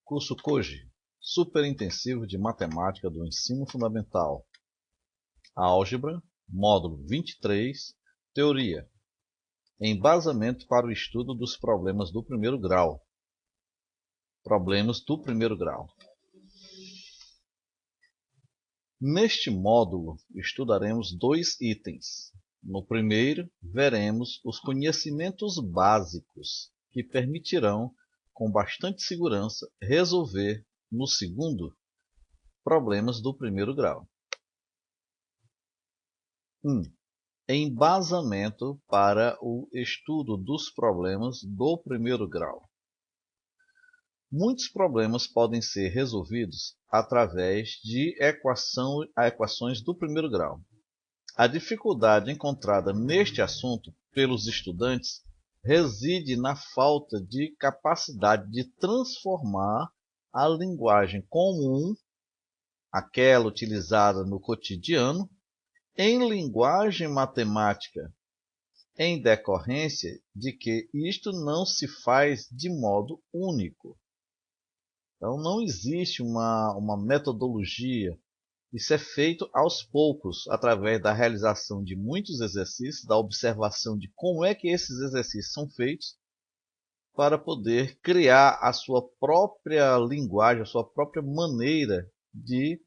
Curso Koji, super intensivo de matemática do ensino fundamental. Álgebra, módulo 23, teoria. Embasamento para o estudo dos problemas do primeiro grau. Problemas do primeiro grau. Neste módulo, estudaremos dois itens. No primeiro, veremos os conhecimentos básicos que permitirão, com bastante segurança, resolver, no segundo, problemas do primeiro grau. 1. Embasamento para o estudo dos problemas do primeiro grau. Muitos problemas podem ser resolvidos através de equações do primeiro grau. A dificuldade encontrada neste assunto pelos estudantes reside na falta de capacidade de transformar a linguagem comum, aquela utilizada no cotidiano, em linguagem matemática, em decorrência de que isto não se faz de modo único. Então não existe uma metodologia. Isso é feito aos poucos, através da realização de muitos exercícios, da observação de como é que esses exercícios são feitos, para poder criar a sua própria linguagem, a sua própria maneira de,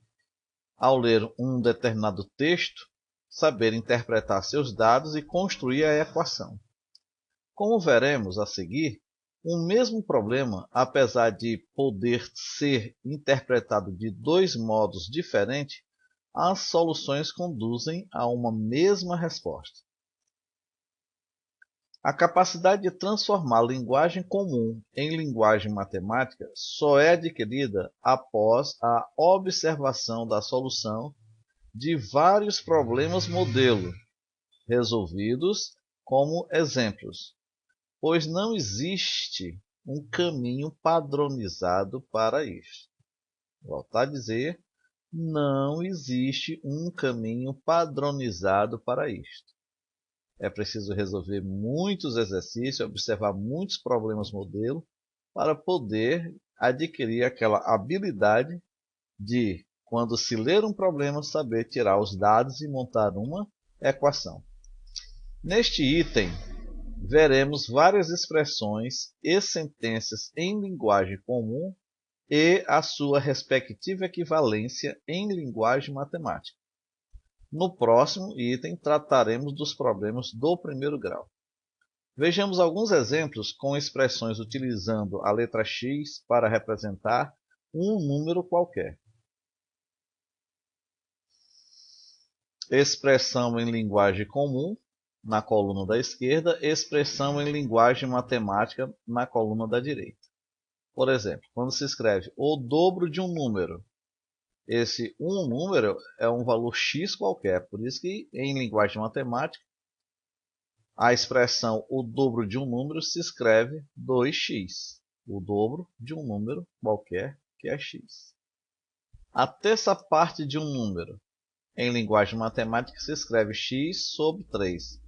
ao ler um determinado texto, saber interpretar seus dados e construir a equação. Como veremos a seguir, o mesmo problema, apesar de poder ser interpretado de dois modos diferentes, as soluções conduzem a uma mesma resposta. A capacidade de transformar a linguagem comum em linguagem matemática só é adquirida após a observação da solução de vários problemas modelo, resolvidos como exemplos, pois não existe um caminho padronizado para isto. Volto a dizer, não existe um caminho padronizado para isto. É preciso resolver muitos exercícios, observar muitos problemas modelo, para poder adquirir aquela habilidade de, quando se ler um problema, saber tirar os dados e montar uma equação. Neste item, veremos várias expressões e sentenças em linguagem comum e a sua respectiva equivalência em linguagem matemática. No próximo item, trataremos dos problemas do primeiro grau. Vejamos alguns exemplos com expressões utilizando a letra X para representar um número qualquer. Expressão em linguagem comum, na coluna da esquerda, expressão em linguagem matemática, na coluna da direita. Por exemplo, quando se escreve o dobro de um número, esse um número é um valor x qualquer, por isso que em linguagem matemática, a expressão o dobro de um número se escreve 2x, o dobro de um número qualquer que é x. A terça parte de um número, em linguagem matemática, se escreve x sobre 3.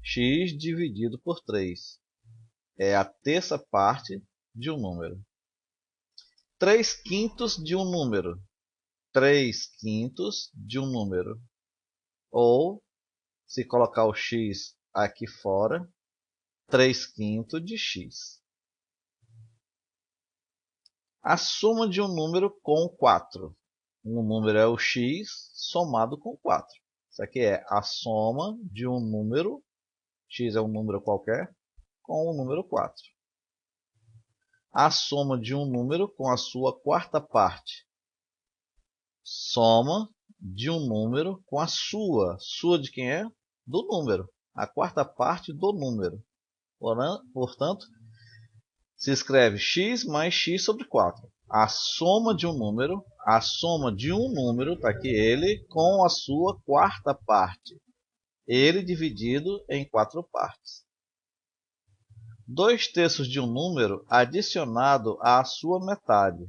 X dividido por 3 é a terça parte de um número. 3/5 de um número. 3/5 de um número. Ou, se colocar o x aqui fora, 3/5 de x. A soma de um número com 4. Um número é o x somado com 4. Isso aqui é a soma de um número, x é um número qualquer, com o número 4. A soma de um número com a sua quarta parte. Soma de um número com a sua. Sua de quem é? Do número. A quarta parte do número. Portanto, se escreve x mais x sobre 4. A soma de um número, está aqui ele, com a sua quarta parte. Ele dividido em 4 partes. 2/3 de um número adicionado à sua metade.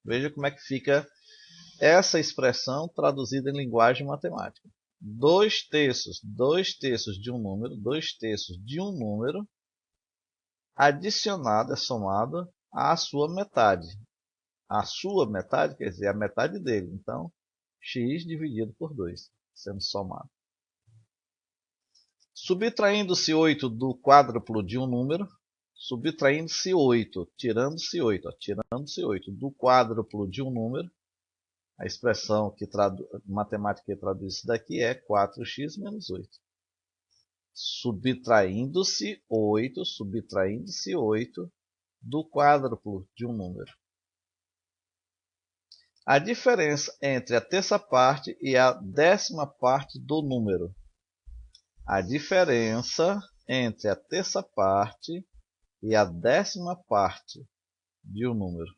Veja como é que fica essa expressão traduzida em linguagem matemática. 2/3 de um número, 2/3 de um número, adicionado, é somado, a sua metade. A sua metade quer dizer a metade dele. Então, x dividido por 2, sendo somado. Subtraindo-se 8 do quádruplo de um número, subtraindo-se 8, tirando-se 8, tirando-se 8 do quádruplo de um número, a expressão matemática que traduz isso daqui é 4x menos 8. Subtraindo-se 8 do quádruplo de um número. A diferença entre a terça parte e a décima parte do número. A diferença entre a terça parte e a décima parte de um número.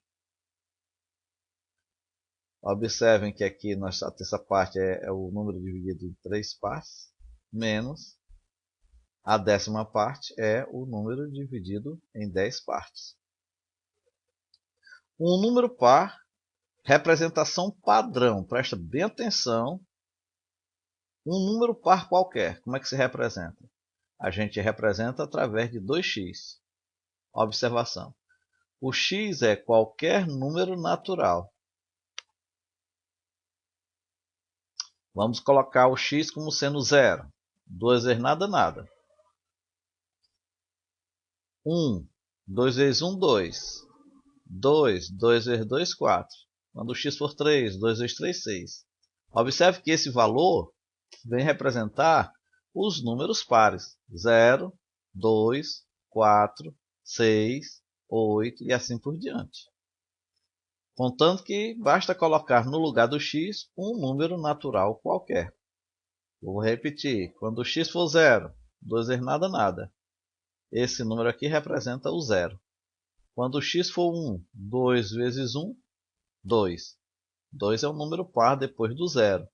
Observem que aqui a terça parte é o número dividido em 3 partes, menos a décima parte é o número dividido em 10 partes. Um número par, representação padrão, presta bem atenção. Um número par qualquer, como é que se representa? A gente representa através de 2x. Observação. O x é qualquer número natural. Vamos colocar o x como sendo 0. 2 vezes nada, nada. 1. 2 vezes 1, 2. 2. 2 vezes 2, 4. Quando o x for 3, 2 vezes 3, 6. Observe que esse valor vem representar os números pares. 0, 2, 4, 6, 8 e assim por diante. Contanto que basta colocar no lugar do x um número natural qualquer. Vou repetir. Quando o x for 0, 2 vezes nada, nada. Esse número aqui representa o 0. Quando o x for 1, 2 vezes 1, 2. 2 é um número par depois do 0.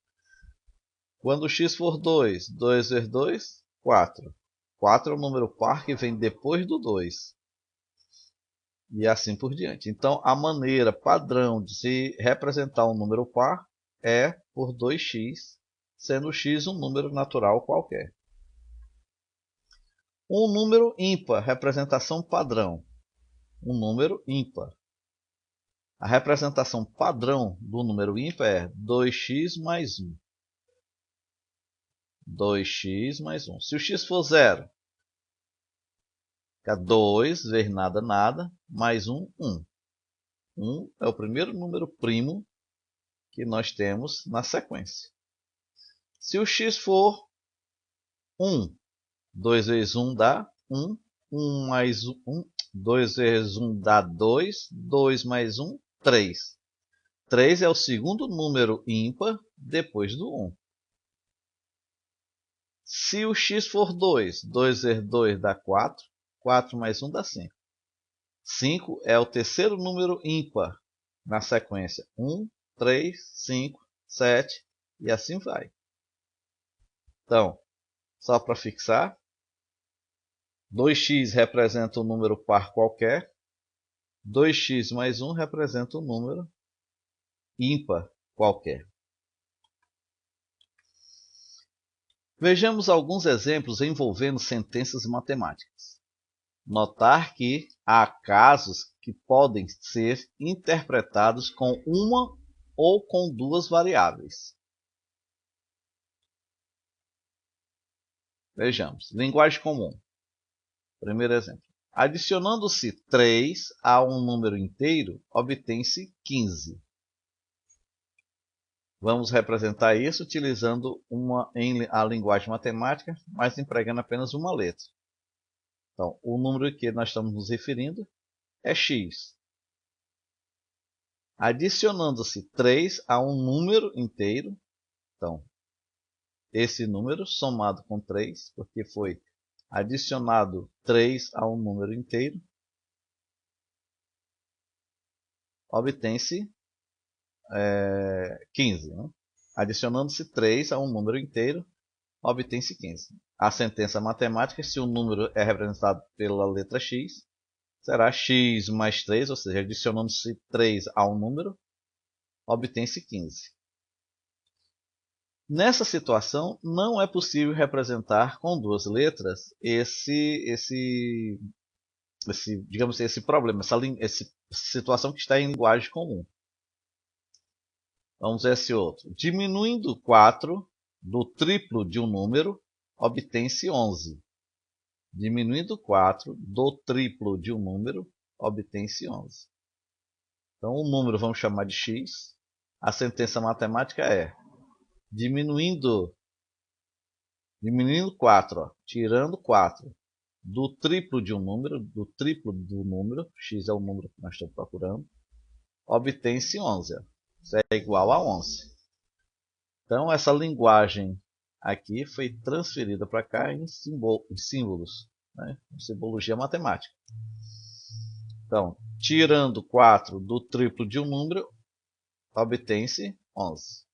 Quando o x for 2, 2 vezes 2, 4. 4 é um número par que vem depois do 2. E assim por diante. Então, a maneira padrão de se representar um número par é por 2x, sendo x um número natural qualquer. Um número ímpar, representação padrão. Um número ímpar. A representação padrão do número ímpar é 2x mais 1. 2x mais 1. Se o x for 0, fica 2 vezes nada, nada, mais 1, 1. 1 é o primeiro número primo que nós temos na sequência. Se o x for 1, 2 vezes 1 dá 1, 1 mais 1, 2 vezes 1 dá 2, 2 mais 1, 3. 3 é o segundo número ímpar depois do 1. Se o x for 2, 2 vezes 2 dá 4, 4 mais 1 dá 5. 5 é o terceiro número ímpar na sequência. 1, 3, 5, 7 e assim vai. Então, só para fixar, 2x representa um número par qualquer, 2x mais 1 representa um número ímpar qualquer. Vejamos alguns exemplos envolvendo sentenças matemáticas. Notar que há casos que podem ser interpretados com uma ou com duas variáveis. Vejamos. Linguagem comum. Primeiro exemplo. Adicionando-se 3 a um número inteiro, obtém-se 15. Vamos representar isso utilizando a linguagem matemática, mas empregando apenas uma letra. Então, o número que nós estamos nos referindo é x. Adicionando-se 3 a um número inteiro, então, esse número somado com 3, porque foi adicionado 3 a um número inteiro, obtém-se 15. Né? Adicionando-se 3 a um número inteiro, obtém-se 15. A sentença matemática, se o número é representado pela letra x, será x mais 3, ou seja, adicionando-se 3 a um número, obtém-se 15. Nessa situação, não é possível representar com duas letras esse digamos assim, esse problema, essa situação que está em linguagem comum. Vamos ver esse outro. Diminuindo 4 do triplo de um número, obtém-se 11. Diminuindo 4 do triplo de um número, obtém-se 11. Então, o número vamos chamar de x. A sentença matemática é diminuindo 4, ó, tirando 4 do triplo de um número, x é o número que nós estamos procurando, obtém-se 11. Ó. Isso é igual a 11. Então, essa linguagem aqui foi transferida para cá em símbolos, né? Em simbologia matemática. Então, tirando 4 do triplo de um número, obtém-se 11.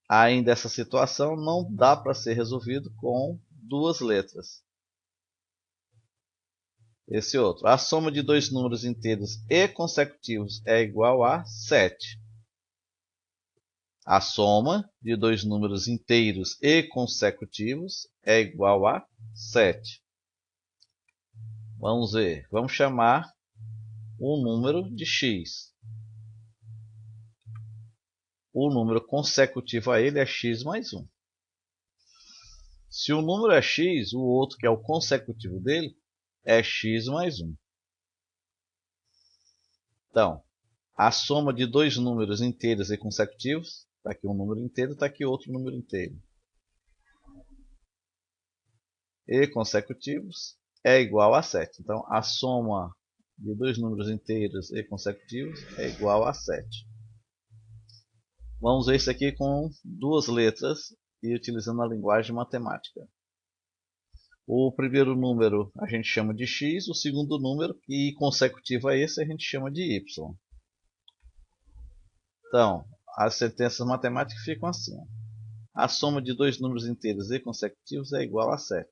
Ainda essa situação não dá para ser resolvido com duas letras. Esse outro. A soma de dois números inteiros e consecutivos é igual a 7. A soma de dois números inteiros e consecutivos é igual a 7. Vamos ver. Vamos chamar o número de x. O número consecutivo a ele é x mais 1. Se o número é x, o outro que é o consecutivo dele é x mais 1. Então, a soma de dois números inteiros e consecutivos, está aqui um número inteiro, está aqui outro número inteiro, e consecutivos é igual a 7. Então, a soma de dois números inteiros e consecutivos é igual a 7. Vamos ver isso aqui com duas letras e utilizando a linguagem matemática. O primeiro número a gente chama de x, o segundo número, e consecutivo a esse, a gente chama de y. Então, as sentenças matemáticas ficam assim. A soma de dois números inteiros e consecutivos é igual a 7.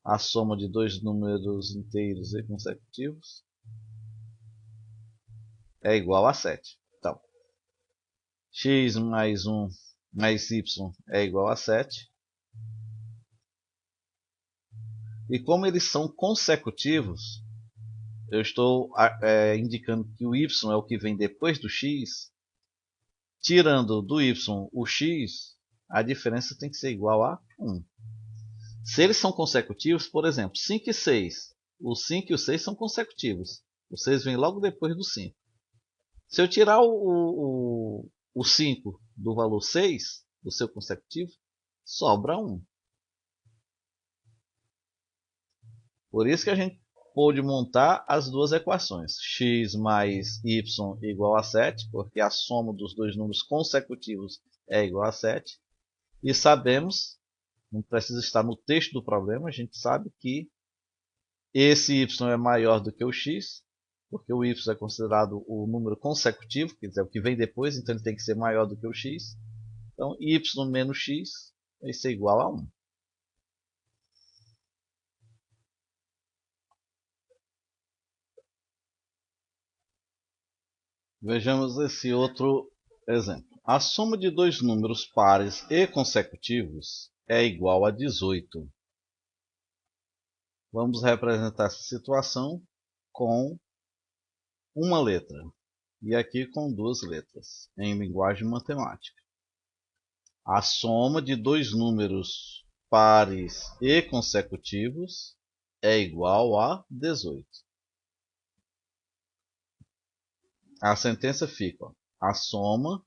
A soma de dois números inteiros e consecutivos é igual a 7. Então, x mais 1 mais y é igual a 7. E como eles são consecutivos, eu estou indicando que o y é o que vem depois do x. Tirando do y o x, a diferença tem que ser igual a 1. Se eles são consecutivos, por exemplo, 5 e 6. O 5 e o 6 são consecutivos. O 6 vem logo depois do 5. Se eu tirar o 5 do valor 6, do seu consecutivo, sobra 1. Por isso que a gente pôde montar as duas equações. X mais y igual a 7, porque a soma dos dois números consecutivos é igual a 7. E sabemos, não precisa estar no texto do problema, a gente sabe que esse y é maior do que o x, porque o y é considerado o número consecutivo, quer dizer, o que vem depois, então ele tem que ser maior do que o x. Então, y menos x vai ser igual a 1. Vejamos esse outro exemplo. A soma de dois números pares e consecutivos é igual a 18. Vamos representar essa situação com uma letra. E aqui com duas letras, em linguagem matemática. A soma de dois números pares e consecutivos é igual a 18. A sentença fica: a soma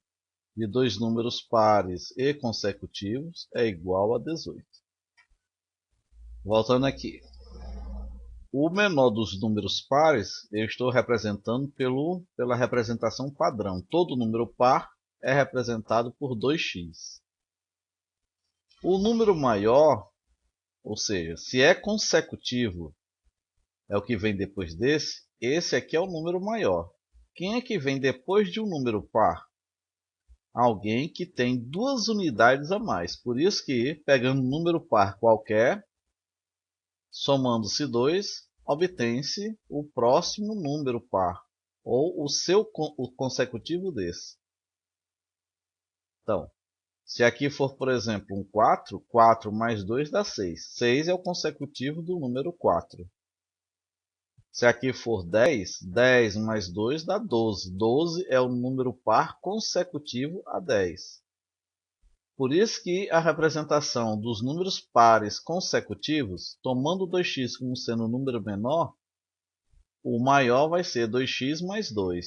de dois números pares e consecutivos é igual a 18. Voltando aqui. O menor dos números pares eu estou representando pela representação padrão. Todo número par é representado por 2x. O número maior, ou seja, se é consecutivo, é o que vem depois desse, esse aqui é o número maior. Quem é que vem depois de um número par? Alguém que tem duas unidades a mais. Por isso que, pegando um número par qualquer, somando-se 2, obtém-se o próximo número par, ou o consecutivo desse. Então, Se aqui for, por exemplo, um 4, 4 mais 2 dá 6. 6 é o consecutivo do número 4. Se aqui for 10, 10 mais 2 dá 12. 12 é o número par consecutivo a 10. Por isso que a representação dos números pares consecutivos, tomando 2x como sendo o número menor, o maior vai ser 2x mais 2.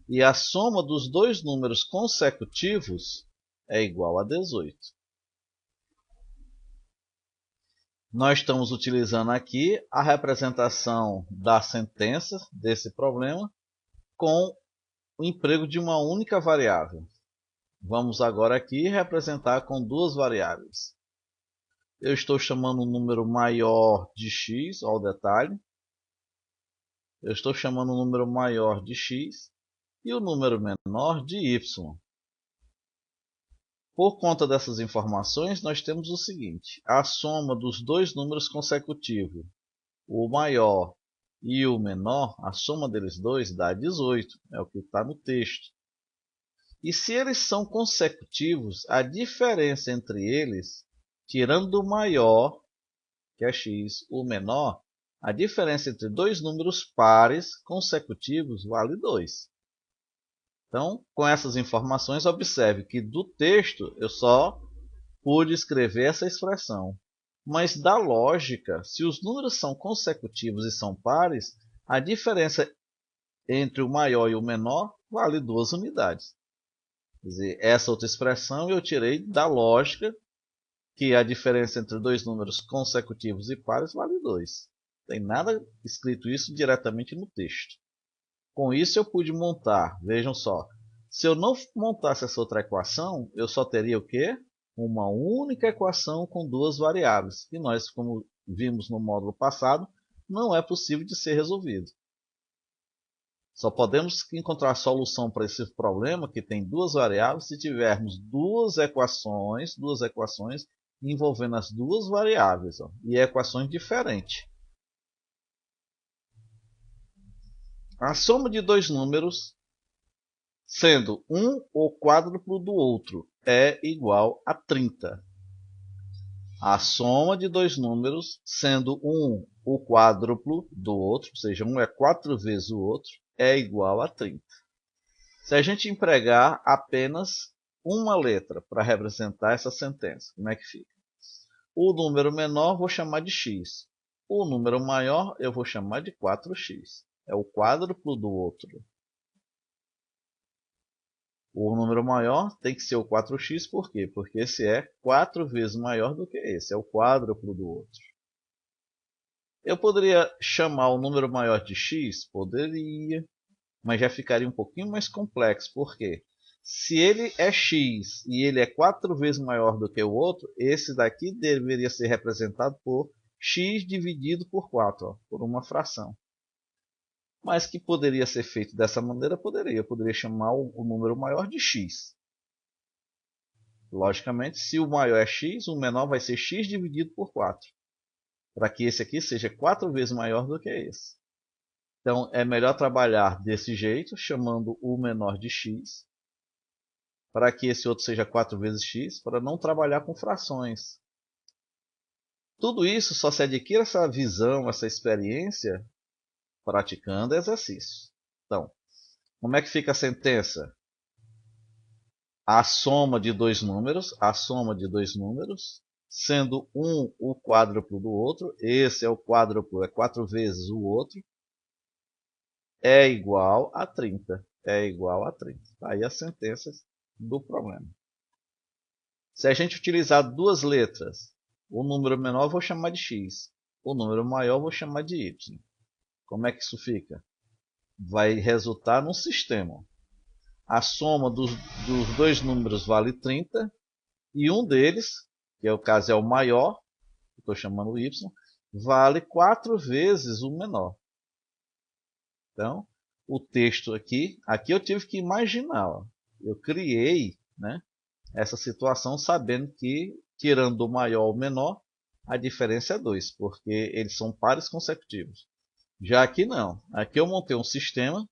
E a soma dos dois números consecutivos é igual a 18. Nós estamos utilizando aqui a representação da sentença desse problema com o emprego de uma única variável. Vamos agora aqui representar com duas variáveis. Eu estou chamando um número maior de x, olha o detalhe. Eu estou chamando um número maior de x e o número menor de y. Por conta dessas informações, nós temos o seguinte: a soma dos dois números consecutivos, o maior e o menor, a soma deles dois dá 18, é o que está no texto. E se eles são consecutivos, a diferença entre eles, tirando o maior, que é x, o menor, a diferença entre dois números pares consecutivos vale 2. Então, com essas informações, observe que do texto eu só pude escrever essa expressão. Mas da lógica, se os números são consecutivos e são pares, a diferença entre o maior e o menor vale 2 unidades. Quer dizer, essa outra expressão eu tirei da lógica que a diferença entre dois números consecutivos e pares vale 2. Não tem nada escrito isso diretamente no texto. Com isso eu pude montar, vejam só, se eu não montasse essa outra equação, eu só teria o quê? Uma única equação com duas variáveis, que nós, como vimos no módulo passado, não é possível de ser resolvido. Só podemos encontrar a solução para esse problema, que tem duas variáveis, se tivermos duas equações envolvendo as duas variáveis, e equações diferentes. A soma de dois números, sendo um o quádruplo do outro, é igual a 30. A soma de dois números, sendo um o quádruplo do outro, ou seja, um é 4 vezes o outro, é igual a 30. Se a gente empregar apenas uma letra para representar essa sentença, como é que fica? O número menor vou chamar de x. O número maior eu vou chamar de 4x. É o quádruplo do outro. O número maior tem que ser o 4x, por quê? Porque esse é 4 vezes maior do que esse, é o quádruplo do outro. Eu poderia chamar o número maior de x? Poderia, mas já ficaria um pouquinho mais complexo, por quê? Se ele é x e ele é 4 vezes maior do que o outro, esse daqui deveria ser representado por x dividido por 4, ó, por uma fração. Mas que poderia ser feito dessa maneira, poderia. Eu poderia chamar o número maior de x. Logicamente, se o maior é x, o menor vai ser x dividido por 4. Para que esse aqui seja 4 vezes maior do que esse. Então, é melhor trabalhar desse jeito, chamando o menor de x, para que esse outro seja 4 vezes x, para não trabalhar com frações. Tudo isso só se adquire essa visão, essa experiência, praticando exercícios. Então, como é que fica a sentença? A soma de dois números, sendo um o quádruplo do outro, esse é o quádruplo, é 4 vezes o outro, é igual a 30. É igual a 30. Aí as sentenças do problema. Se a gente utilizar duas letras, o número menor eu vou chamar de x, o número maior eu vou chamar de y. Como é que isso fica? Vai resultar num sistema. A soma dos dois números vale 30 e um deles, que é o caso é o maior, que estou chamando y, vale 4 vezes o menor. Então, o texto aqui eu tive que imaginar. Ó. Eu criei, né, essa situação sabendo que, tirando o maior ou o menor, a diferença é 2, porque eles são pares consecutivos. Já aqui não. Aqui eu montei um sistema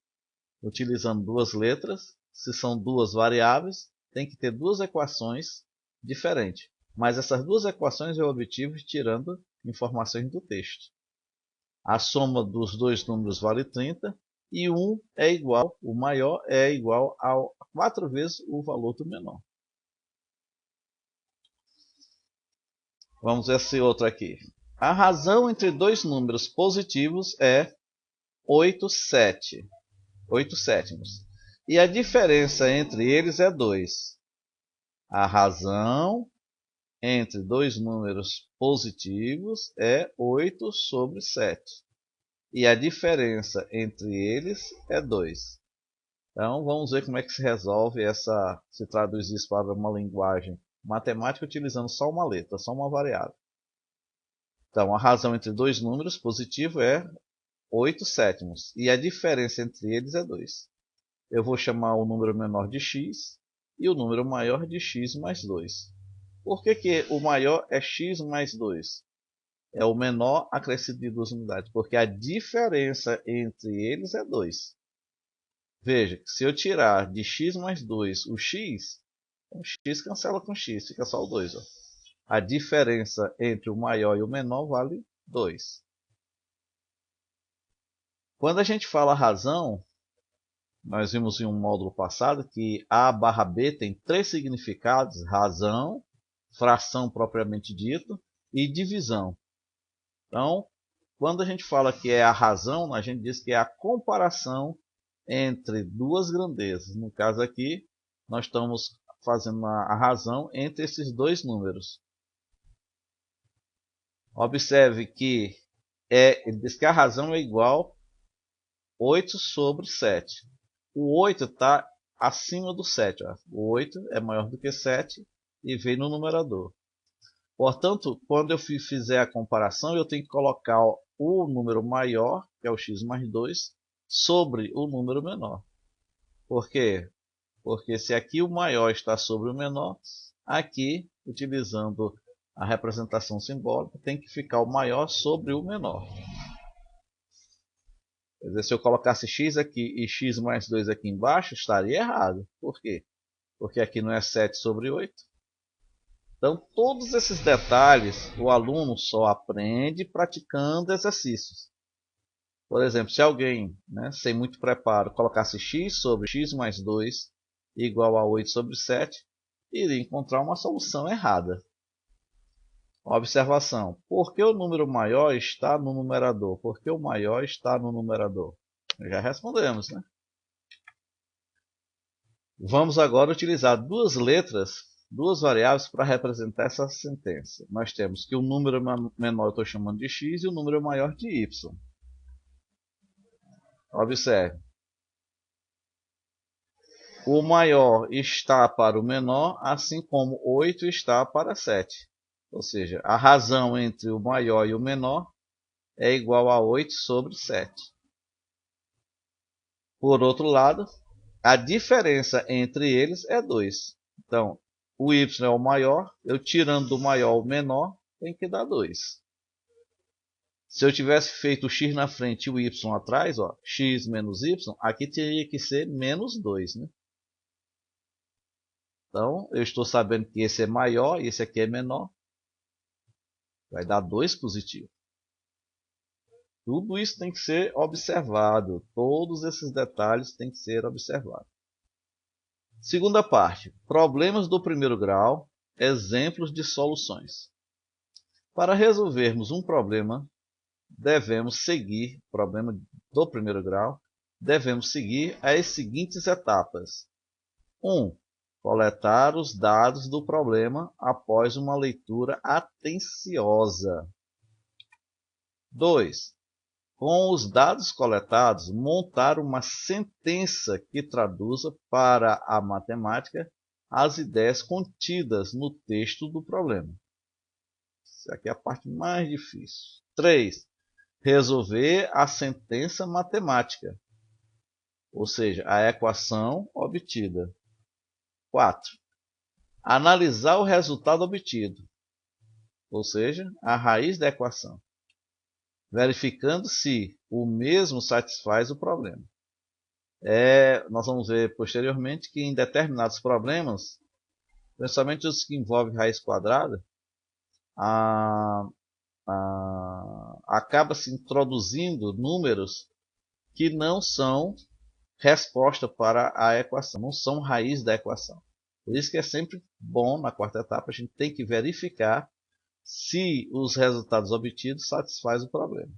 utilizando duas letras. Se são duas variáveis, tem que ter duas equações diferente. Mas essas duas equações eu obtive tirando informações do texto. A soma dos dois números vale 30 e o maior é igual a 4 vezes o valor do menor. Vamos ver esse outro aqui. A razão entre dois números positivos é 8 sétimos. E a diferença entre eles é 2. A razão entre dois números positivos é 8 sobre 7. E a diferença entre eles é 2. Então, vamos ver como é que se resolve se traduz isso para uma linguagem matemática utilizando só uma letra, só uma variável. Então, a razão entre dois números positivo é 8 sétimos. E a diferença entre eles é 2. Eu vou chamar o número menor de x e o número maior de x mais 2. Por que o maior é x mais 2? É o menor acrescido de 2 unidades, porque a diferença entre eles é 2. Veja, se eu tirar de x mais 2 o x cancela com x, fica só o 2. Ó. A diferença entre o maior e o menor vale 2. Quando a gente fala razão, nós vimos em um módulo passado que A barra B tem 3 significados: razão, fração propriamente dito e divisão. Então, quando a gente fala que é a razão, a gente diz que é a comparação entre duas grandezas. No caso aqui, nós estamos fazendo a razão entre esses dois números. Observe que ele diz que a razão é igual a 8 sobre 7. O 8 está acima do 7. Ó. O 8 é maior do que 7 e vem no numerador. Portanto, quando eu fizer a comparação, eu tenho que colocar o número maior, que é o x mais 2, sobre o número menor. Por quê? Porque se aqui o maior está sobre o menor, aqui, utilizando a representação simbólica, tem que ficar o maior sobre o menor. Quer dizer, se eu colocasse x aqui e x mais 2 aqui embaixo, estaria errado. Por quê? Porque aqui não é 7 sobre 8. Então, todos esses detalhes o aluno só aprende praticando exercícios. Por exemplo, se alguém, sem muito preparo, colocasse x sobre x mais 2 igual a 8 sobre 7, iria encontrar uma solução errada. Observação. Por que o número maior está no numerador? Por que o maior está no numerador? Já respondemos, né? Vamos agora utilizar duas variáveis para representar essa sentença. Nós temos que o número menor eu estou chamando de x e o número maior de y. Observe. O maior está para o menor, assim como 8 está para 7. Ou seja, a razão entre o maior e o menor é igual a 8 sobre 7. Por outro lado, a diferença entre eles é 2. Então, o y é o maior, eu tirando do maior o menor, tem que dar 2. Se eu tivesse feito o x na frente e o y atrás, ó, x menos y, aqui teria que ser menos 2. Né? Então, eu estou sabendo que esse é maior e esse aqui é menor. Vai dar 2 positivo. Tudo isso tem que ser observado. Todos esses detalhes têm que ser observados. Segunda parte. Problemas do primeiro grau. Exemplos de soluções. Para resolvermos um problema do primeiro grau, devemos seguir as seguintes etapas. 1. Coletar os dados do problema após uma leitura atenciosa. 2. Com os dados coletados, montar uma sentença que traduza para a matemática as ideias contidas no texto do problema. Isso aqui é a parte mais difícil. 3. Resolver a sentença matemática, ou seja, a equação obtida. 4. Analisar o resultado obtido, ou seja, a raiz da equação, verificando se o mesmo satisfaz o problema. Nós vamos ver posteriormente que em determinados problemas principalmente os que envolvem raiz quadrada, acaba se introduzindo números que não são resposta para a equação, não são raiz da equação. Por isso que é sempre bom, na quarta etapa, a gente tem que verificar se os resultados obtidos satisfazem o problema.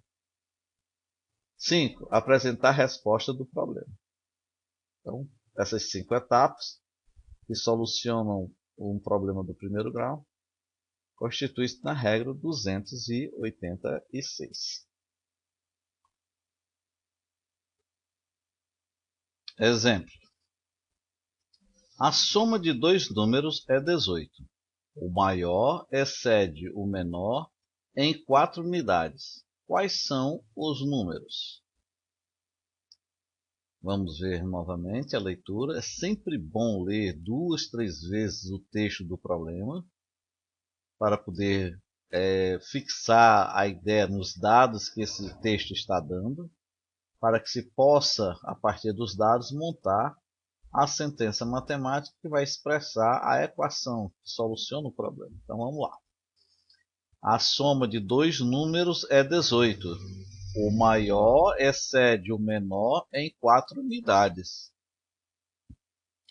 5. Apresentar a resposta do problema. Então, essas 5 etapas que solucionam um problema do primeiro grau constitui-se na regra 286. Exemplo. A soma de dois números é 18. O maior excede o menor em 4 unidades. Quais são os números? Vamos ver novamente a leitura. É sempre bom ler 2, 3 vezes o texto do problema para poder fixar a ideia nos dados que esse texto está dando, para que se possa, a partir dos dados, montar a sentença matemática que vai expressar a equação que soluciona o problema. Então vamos lá. A soma de dois números é 18. O maior excede o menor em 4 unidades.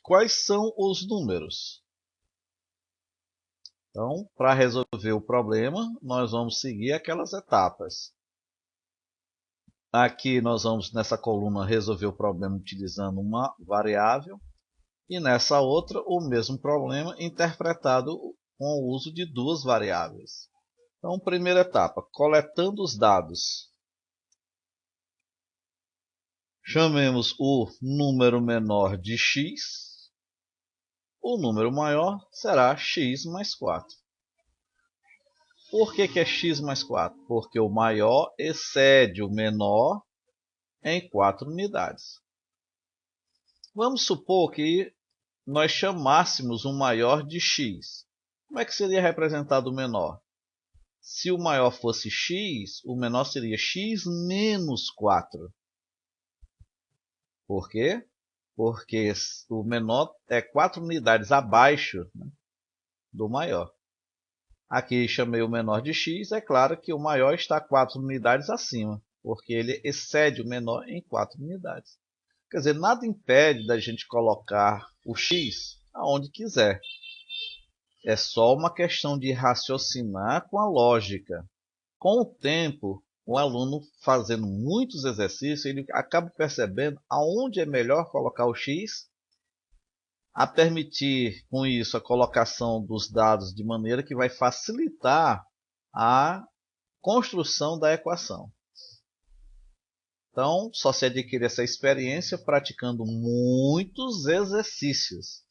Quais são os números? Então, para resolver o problema, nós vamos seguir aquelas etapas. Aqui nós vamos, nessa coluna, resolver o problema utilizando uma variável. E nessa outra, o mesmo problema interpretado com o uso de duas variáveis. Então, primeira etapa, coletando os dados. Chamemos o número menor de x. O número maior será x mais 4. Por que é x mais 4? Porque o maior excede o menor em 4 unidades. Vamos supor que nós chamássemos o maior de x. Como é que seria representado o menor? Se o maior fosse x, o menor seria x menos 4. Por quê? Porque o menor é 4 unidades abaixo, né, do maior. Aqui chamei o menor de x, é claro que o maior está 4 unidades acima, porque ele excede o menor em 4 unidades. Quer dizer, nada impede da gente colocar o x aonde quiser. É só uma questão de raciocinar com a lógica. Com o tempo, o aluno fazendo muitos exercícios, ele acaba percebendo aonde é melhor colocar o x, a permitir com isso a colocação dos dados de maneira que vai facilitar a construção da equação. Então, só se adquire essa experiência praticando muitos exercícios.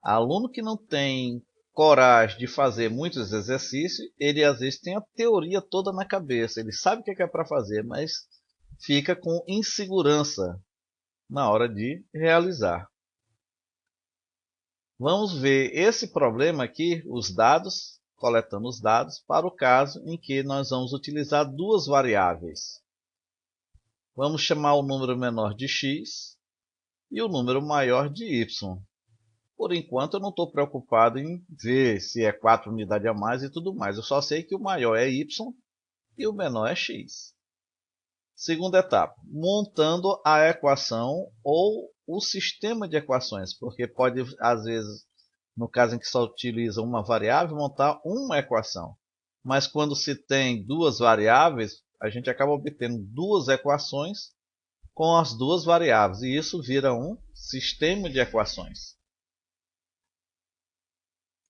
Aluno que não tem coragem de fazer muitos exercícios, ele às vezes tem a teoria toda na cabeça, ele sabe o que é para fazer, mas fica com insegurança na hora de realizar. Vamos ver esse problema aqui, os dados, coletando os dados, para o caso em que nós vamos utilizar duas variáveis. Vamos chamar o número menor de x e o número maior de y. Por enquanto eu não estou preocupado em ver se é 4 unidades a mais e tudo mais. Eu só sei que o maior é y e o menor é x. Segunda etapa, montando a equação ou o sistema de equações, porque pode, às vezes, no caso em que só utiliza uma variável, montar uma equação. Mas quando se tem duas variáveis, a gente acaba obtendo duas equações com as duas variáveis, e isso vira um sistema de equações.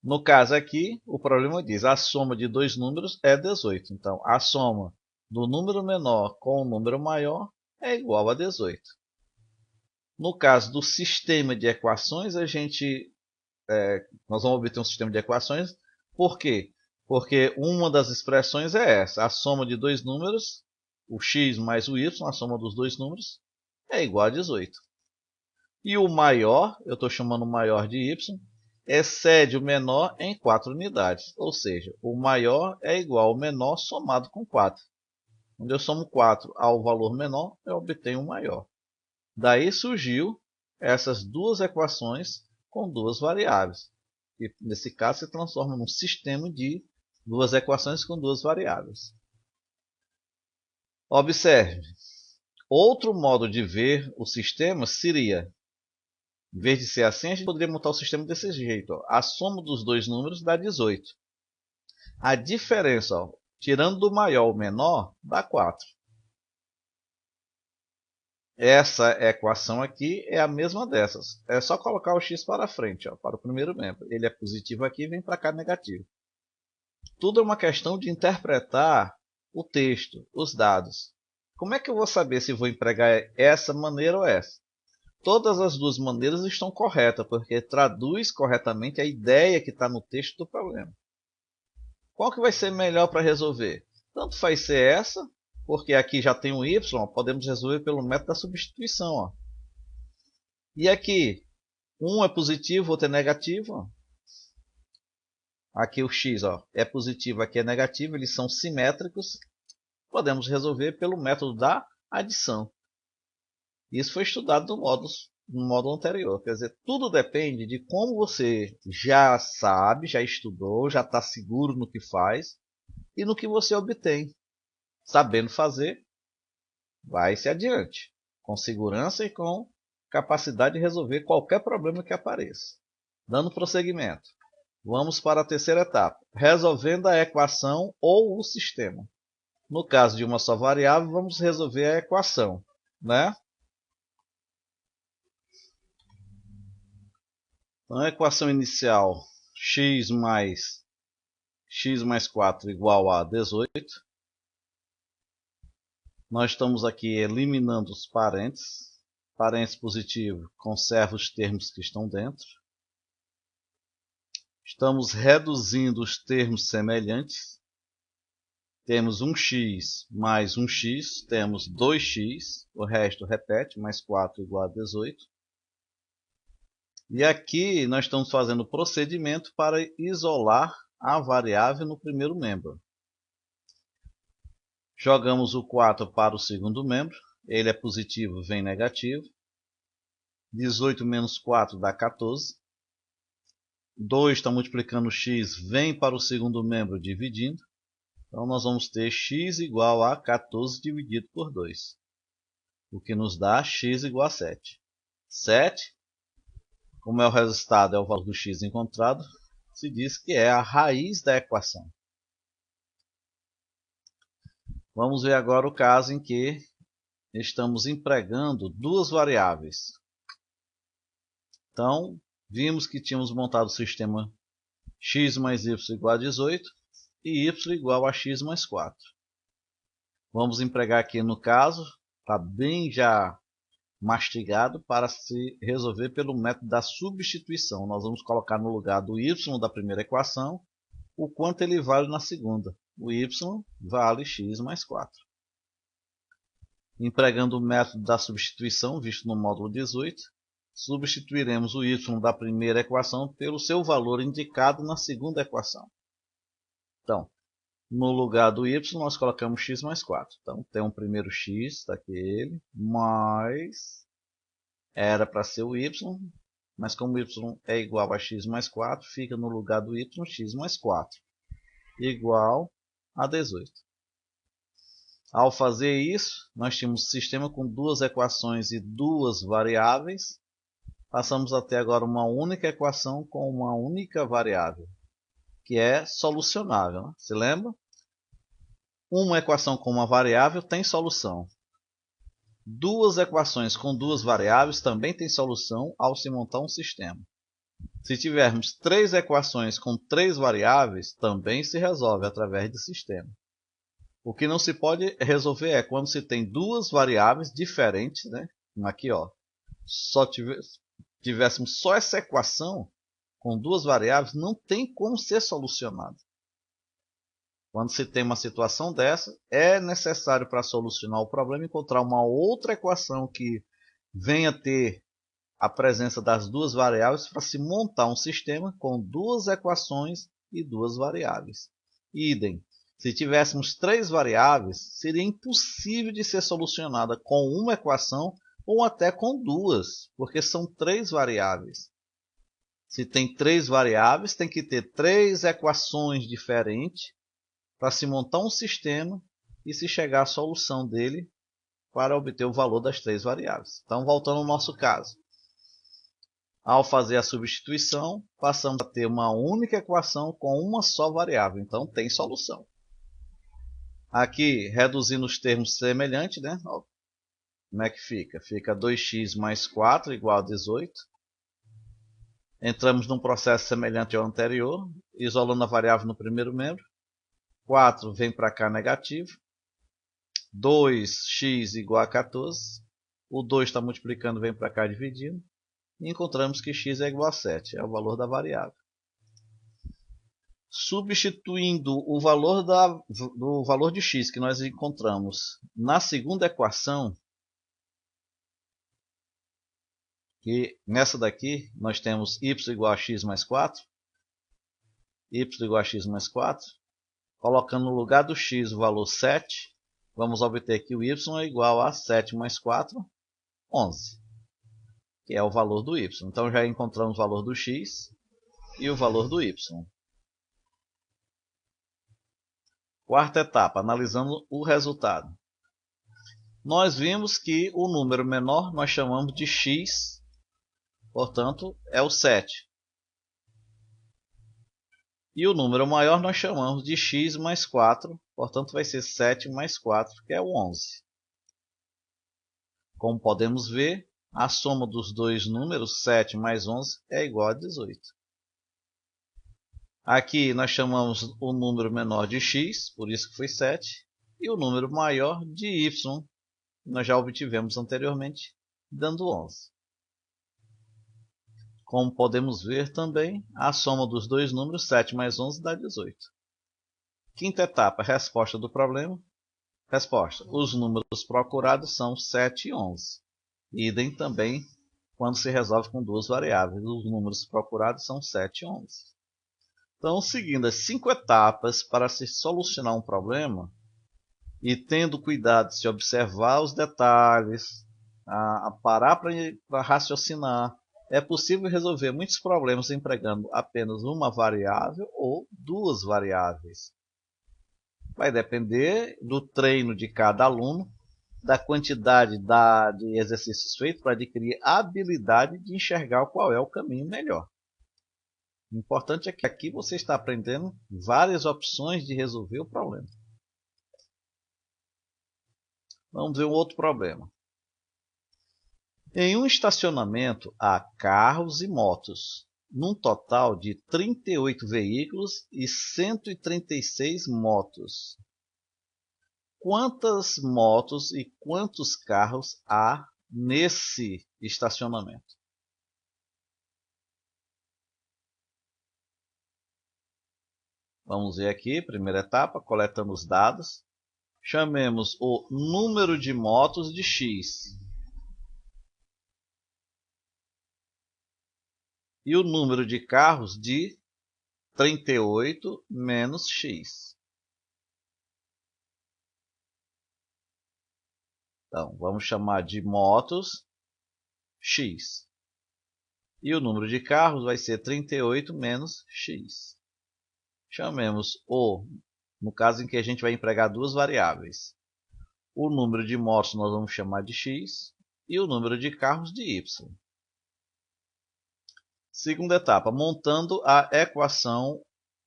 No caso aqui, o problema diz a soma de dois números é 18. Então, a soma do número menor com o número maior é igual a 18. No caso do sistema de equações, nós vamos obter um sistema de equações. Por quê? Porque uma das expressões é essa. A soma de dois números, o x mais o y, a soma dos dois números, é igual a 18. E o maior, eu estou chamando o maior de y, excede o menor em 4 unidades. Ou seja, o maior é igual ao menor somado com 4. Quando eu somo 4 ao valor menor, eu obtenho o maior. Daí surgiu essas duas equações com duas variáveis. E nesse caso se transforma num sistema de duas equações com duas variáveis. Observe, outro modo de ver o sistema seria, em vez de ser assim, a gente poderia montar o sistema desse jeito. Ó. A soma dos dois números dá 18. A diferença, ó, tirando do maior o menor, dá 4. Essa equação aqui é a mesma dessas. É só colocar o x para frente, ó, para o primeiro membro. Ele é positivo aqui e vem para cá negativo. Tudo é uma questão de interpretar o texto, os dados. Como é que eu vou saber se vou empregar essa maneira ou essa? Todas as duas maneiras estão corretas, porque traduz corretamente a ideia que está no texto do problema. Qual que vai ser melhor para resolver? Tanto faz ser essa, porque aqui já tem um y, podemos resolver pelo método da substituição. Ó. E aqui, um é positivo, outro é negativo. Ó. Aqui o x ó, é positivo, aqui é negativo, eles são simétricos. Podemos resolver pelo método da adição. Isso foi estudado no módulo anterior. Quer dizer, tudo depende de como você já sabe, já estudou, já está seguro no que faz e no que você obtém. Sabendo fazer, vai-se adiante, com segurança e com capacidade de resolver qualquer problema que apareça. Dando prosseguimento. Vamos para a terceira etapa, resolvendo a equação ou o sistema. No caso de uma só variável, vamos resolver a equação, né? Então, a equação inicial, x mais 4 igual a 18. Nós estamos aqui eliminando os parênteses. Parênteses positivo, conserva os termos que estão dentro. Estamos reduzindo os termos semelhantes. Temos 1x mais 1x, temos 2x, o resto repete, mais 4 igual a 18. E aqui nós estamos fazendo o procedimento para isolar a variável no primeiro membro. Jogamos o 4 para o segundo membro, ele é positivo, vem negativo. 18 menos 4 dá 14. 2 está multiplicando x, vem para o segundo membro dividindo. Então nós vamos ter x igual a 14 dividido por 2. O que nos dá x igual a 7. 7, como é o resultado, é o valor do x encontrado, se diz que é a raiz da equação. Vamos ver agora o caso em que estamos empregando duas variáveis. Então, vimos que tínhamos montado o sistema x mais y igual a 18 e y igual a x mais 4. Vamos empregar aqui no caso, está bem já mastigado para se resolver pelo método da substituição. Nós vamos colocar no lugar do y da primeira equação o quanto ele vale na segunda. O y vale x mais 4. Empregando o método da substituição, visto no módulo 18, substituiremos o y da primeira equação pelo seu valor indicado na segunda equação. Então, no lugar do y, nós colocamos x mais 4. Então, tem um primeiro x, está aqui ele, mais, era para ser o y, mas como y é igual a x mais 4, fica no lugar do y x mais 4, igual a 18. Ao fazer isso, nós tínhamos um sistema com duas equações e duas variáveis. Passamos até agora uma única equação com uma única variável, que é solucionável. Né? Se lembra? Uma equação com uma variável tem solução. Duas equações com duas variáveis também tem solução ao se montar um sistema. Se tivermos três equações com três variáveis, também se resolve através de sistema. O que não se pode resolver é quando se tem duas variáveis diferentes, né? Aqui, ó, tivéssemos só essa equação com duas variáveis, não tem como ser solucionada. Quando se tem uma situação dessa, é necessário para solucionar o problema encontrar uma outra equação que venha ter a presença das duas variáveis para se montar um sistema com duas equações e duas variáveis. Idem, se tivéssemos três variáveis, seria impossível de ser solucionada com uma equação ou até com duas, porque são três variáveis. Se tem 3 variáveis, tem que ter 3 equações diferentes para se montar um sistema e se chegar à solução dele para obter o valor das 3 variáveis. Então, voltando ao nosso caso. Ao fazer a substituição, passamos a ter uma única equação com uma só variável. Então, tem solução. Aqui, reduzindo os termos semelhantes, né? Como é que fica? Fica 2x mais 4 igual a 18. Entramos num processo semelhante ao anterior, isolando a variável no primeiro membro. 4 vem para cá negativo. 2x igual a 14. O 2 está multiplicando, vem para cá dividindo. E encontramos que x é igual a 7. É o valor da variável. Substituindo o valor do valor de x que nós encontramos na segunda equação, que nessa daqui nós temos y igual a x mais 4, y igual a x mais 4, colocando no lugar do x o valor 7, vamos obter que o y é igual a 7 mais 4, 11, que é o valor do y. Então já encontramos o valor do x e o valor do y. Quarta etapa, analisando o resultado. Nós vimos que o número menor nós chamamos de x, portanto, é o 7. E o número maior nós chamamos de x mais 4, portanto, vai ser 7 mais 4, que é o 11. Como podemos ver, a soma dos dois números, 7 mais 11, é igual a 18. Aqui nós chamamos o número menor de x, por isso que foi 7, e o número maior de y, nós já obtivemos anteriormente, dando 11. Como podemos ver também, a soma dos dois números, 7 mais 11, dá 18. Quinta etapa, resposta do problema. Resposta, os números procurados são 7 e 11. Idem também quando se resolve com duas variáveis. Os números procurados são 7 e 11. Então, seguindo as 5 etapas para se solucionar um problema, e tendo cuidado de se observar os detalhes, a parar para raciocinar, é possível resolver muitos problemas empregando apenas uma variável ou duas variáveis. Vai depender do treino de cada aluno, da quantidade de exercícios feitos para adquirir a habilidade de enxergar qual é o caminho melhor. O importante é que aqui você está aprendendo várias opções de resolver o problema. Vamos ver um outro problema. Em um estacionamento há carros e motos, num total de 38 veículos e 136 motos. Quantas motos e quantos carros há nesse estacionamento? Vamos ver aqui, primeira etapa, coletando os dados. Chamemos o número de motos de x. E o número de carros de 38 menos x. Então, vamos chamar de motos x. E o número de carros vai ser 38 menos x. Chamemos no caso em que a gente vai empregar duas variáveis. O número de motos nós vamos chamar de x e o número de carros de y. Segunda etapa, montando a equação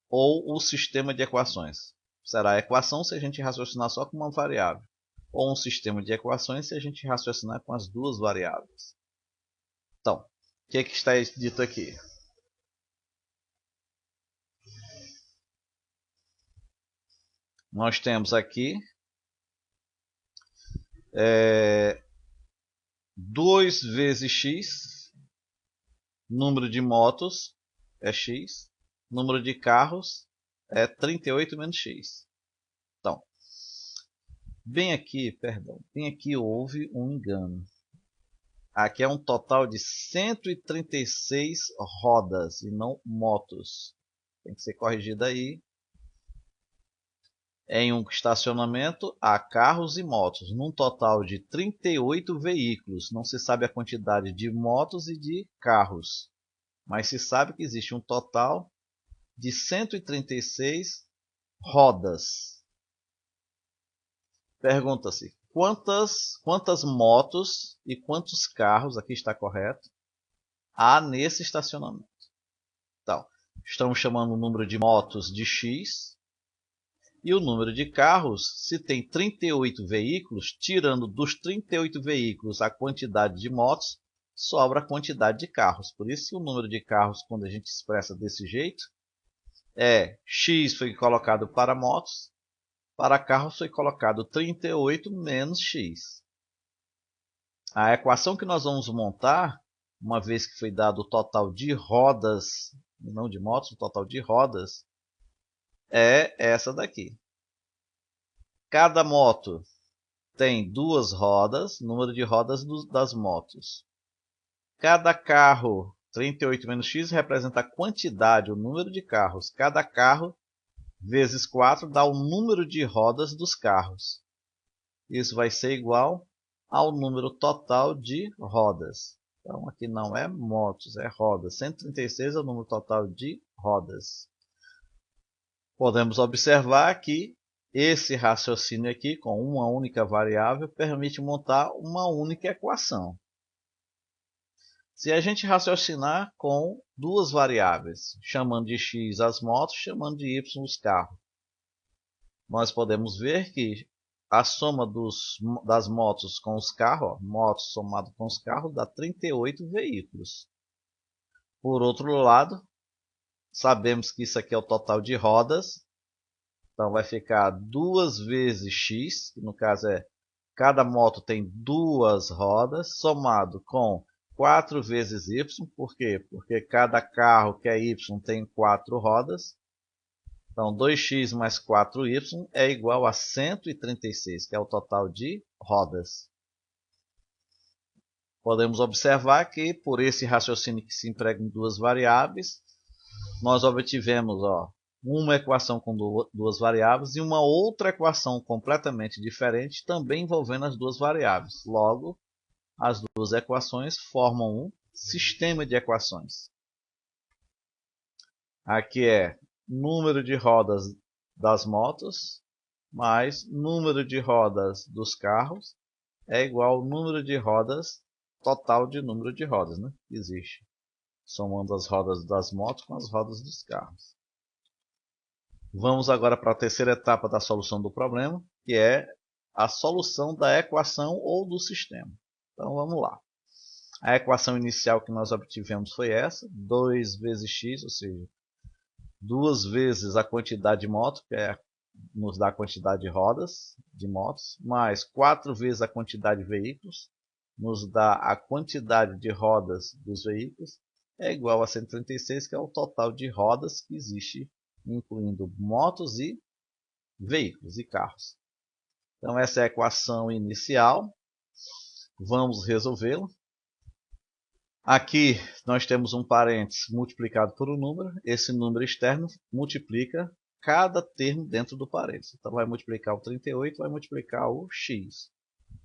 ou o sistema de equações. Será a equação se a gente raciocinar só com uma variável, ou um sistema de equações se a gente raciocinar com as duas variáveis. Então, o que está dito aqui? Nós temos aqui 2 vezes x, número de motos é x, número de carros é 38 menos x. Então, bem aqui houve um engano. Aqui é um total de 136 rodas e não motos. Tem que ser corrigido aí. Em um estacionamento há carros e motos, num total de 38 veículos. Não se sabe a quantidade de motos e de carros. mas se sabe que existe um total de 136 rodas. Pergunta-se quantas motos e quantos carros, aqui está correto, há nesse estacionamento. Então, estamos chamando o número de motos de X e o número de carros, se tem 38 veículos, tirando dos 38 veículos a quantidade de motos, sobra a quantidade de carros. Por isso, o número de carros, quando a gente expressa desse jeito, X foi colocado para motos, para carros foi colocado 38 menos X. A equação que nós vamos montar, uma vez que foi dado o total de rodas, não de motos, o total de rodas, é essa daqui. Cada moto tem 2 rodas, número de rodas das motos. Cada carro, 38 menos x, representa a quantidade, o número de carros. Cada carro vezes 4 dá o número de rodas dos carros. Isso vai ser igual ao número total de rodas. Então aqui não é motos, é rodas. 136 é o número total de rodas. Podemos observar que esse raciocínio aqui, com uma única variável, permite montar uma única equação. Se a gente raciocinar com 2 variáveis, chamando de x as motos, chamando de y os carros, nós podemos ver que a soma das motos com os carros, motos somado com os carros, dá 38 veículos. Por outro lado, sabemos que isso aqui é o total de rodas, então vai ficar 2 vezes x, que no caso cada moto tem 2 rodas, somado com 4 vezes y, por quê? Porque cada carro que é y tem 4 rodas. Então 2x mais 4y é igual a 136, que é o total de rodas. Podemos observar que por esse raciocínio que se emprega em 2 variáveis, nós obtivemos uma equação com 2 variáveis e uma outra equação completamente diferente, também envolvendo as 2 variáveis. Logo, as 2 equações formam um sistema de equações. Aqui é número de rodas das motos mais número de rodas dos carros é igual ao número de rodas total de número de rodas, né, que existe, somando as rodas das motos com as rodas dos carros. Vamos agora para a terceira etapa da solução do problema, que é a solução da equação ou do sistema. Então vamos lá. A equação inicial que nós obtivemos foi essa, 2 vezes x, ou seja, 2 vezes a quantidade de motos, que nos dá a quantidade de rodas de motos, mais 4 vezes a quantidade de veículos, nos dá a quantidade de rodas dos veículos, é igual a 136, que é o total de rodas que existe, incluindo motos e veículos e carros. Então essa é a equação inicial. Vamos resolvê-la. Aqui nós temos um parênteses multiplicado por um número. Esse número externo multiplica cada termo dentro do parênteses. Então vai multiplicar o 38, vai multiplicar o x,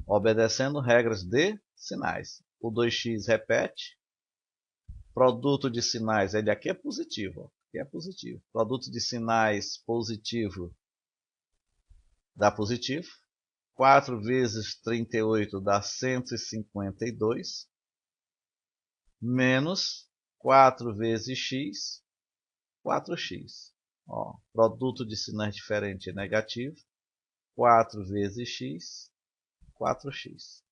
obedecendo regras de sinais. O 2x repete. Produto de sinais, ele aqui é positivo. Aqui é positivo. Produto de sinais positivo dá positivo. 4 vezes 38 dá 152. Menos 4 vezes x, 4x. Produto de sinais diferentes é negativo. 4 vezes x, 4x.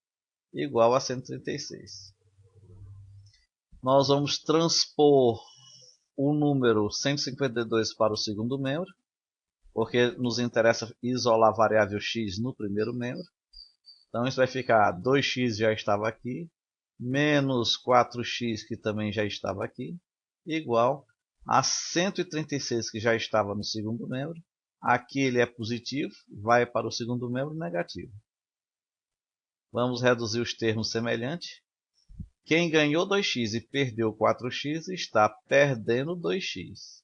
Igual a 136. Nós vamos transpor o número 152 para o segundo membro, porque nos interessa isolar a variável x no primeiro membro. Então isso vai ficar 2x já estava aqui, menos 4x que também já estava aqui, igual a 136 que já estava no segundo membro. Aqui ele é positivo, vai para o segundo membro negativo. Vamos reduzir os termos semelhantes. Quem ganhou 2x e perdeu 4x está perdendo 2x.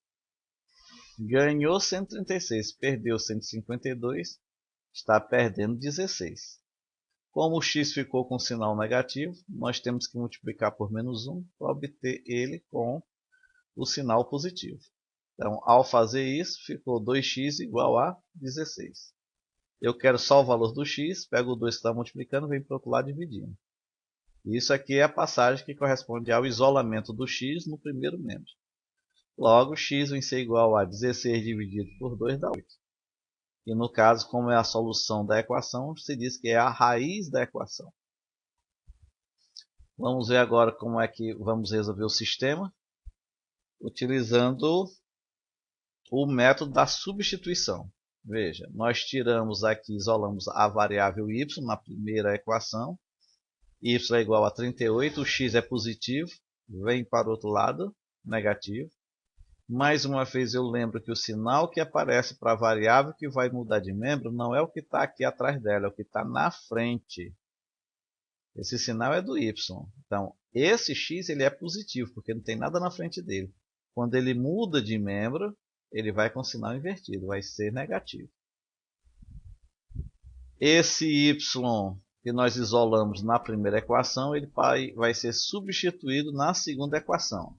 Ganhou 136, perdeu 152, está perdendo 16. Como o x ficou com sinal negativo, nós temos que multiplicar por menos 1 para obter ele com o sinal positivo. Então, ao fazer isso, ficou 2x igual a 16. Eu quero só o valor do x, pego o 2 que está multiplicando e vem para o outro lado dividindo. Isso aqui é a passagem que corresponde ao isolamento do x no primeiro membro. Logo, x vai ser igual a 16 dividido por 2 dá 8. E no caso, como é a solução da equação, se diz que é a raiz da equação. Vamos ver agora como é que vamos resolver o sistema, utilizando o método da substituição. Veja, nós tiramos aqui, isolamos a variável y na primeira equação. Y é igual a 38, o x é positivo, vem para o outro lado, negativo. Mais uma vez eu lembro que o sinal que aparece para a variável que vai mudar de membro não é o que está aqui atrás dela, é o que está na frente. Esse sinal é do y. Então, esse x ele é positivo, porque não tem nada na frente dele. Quando ele muda de membro, ele vai com sinal invertido, vai ser negativo. Esse y que nós isolamos na primeira equação, ele vai ser substituído na segunda equação,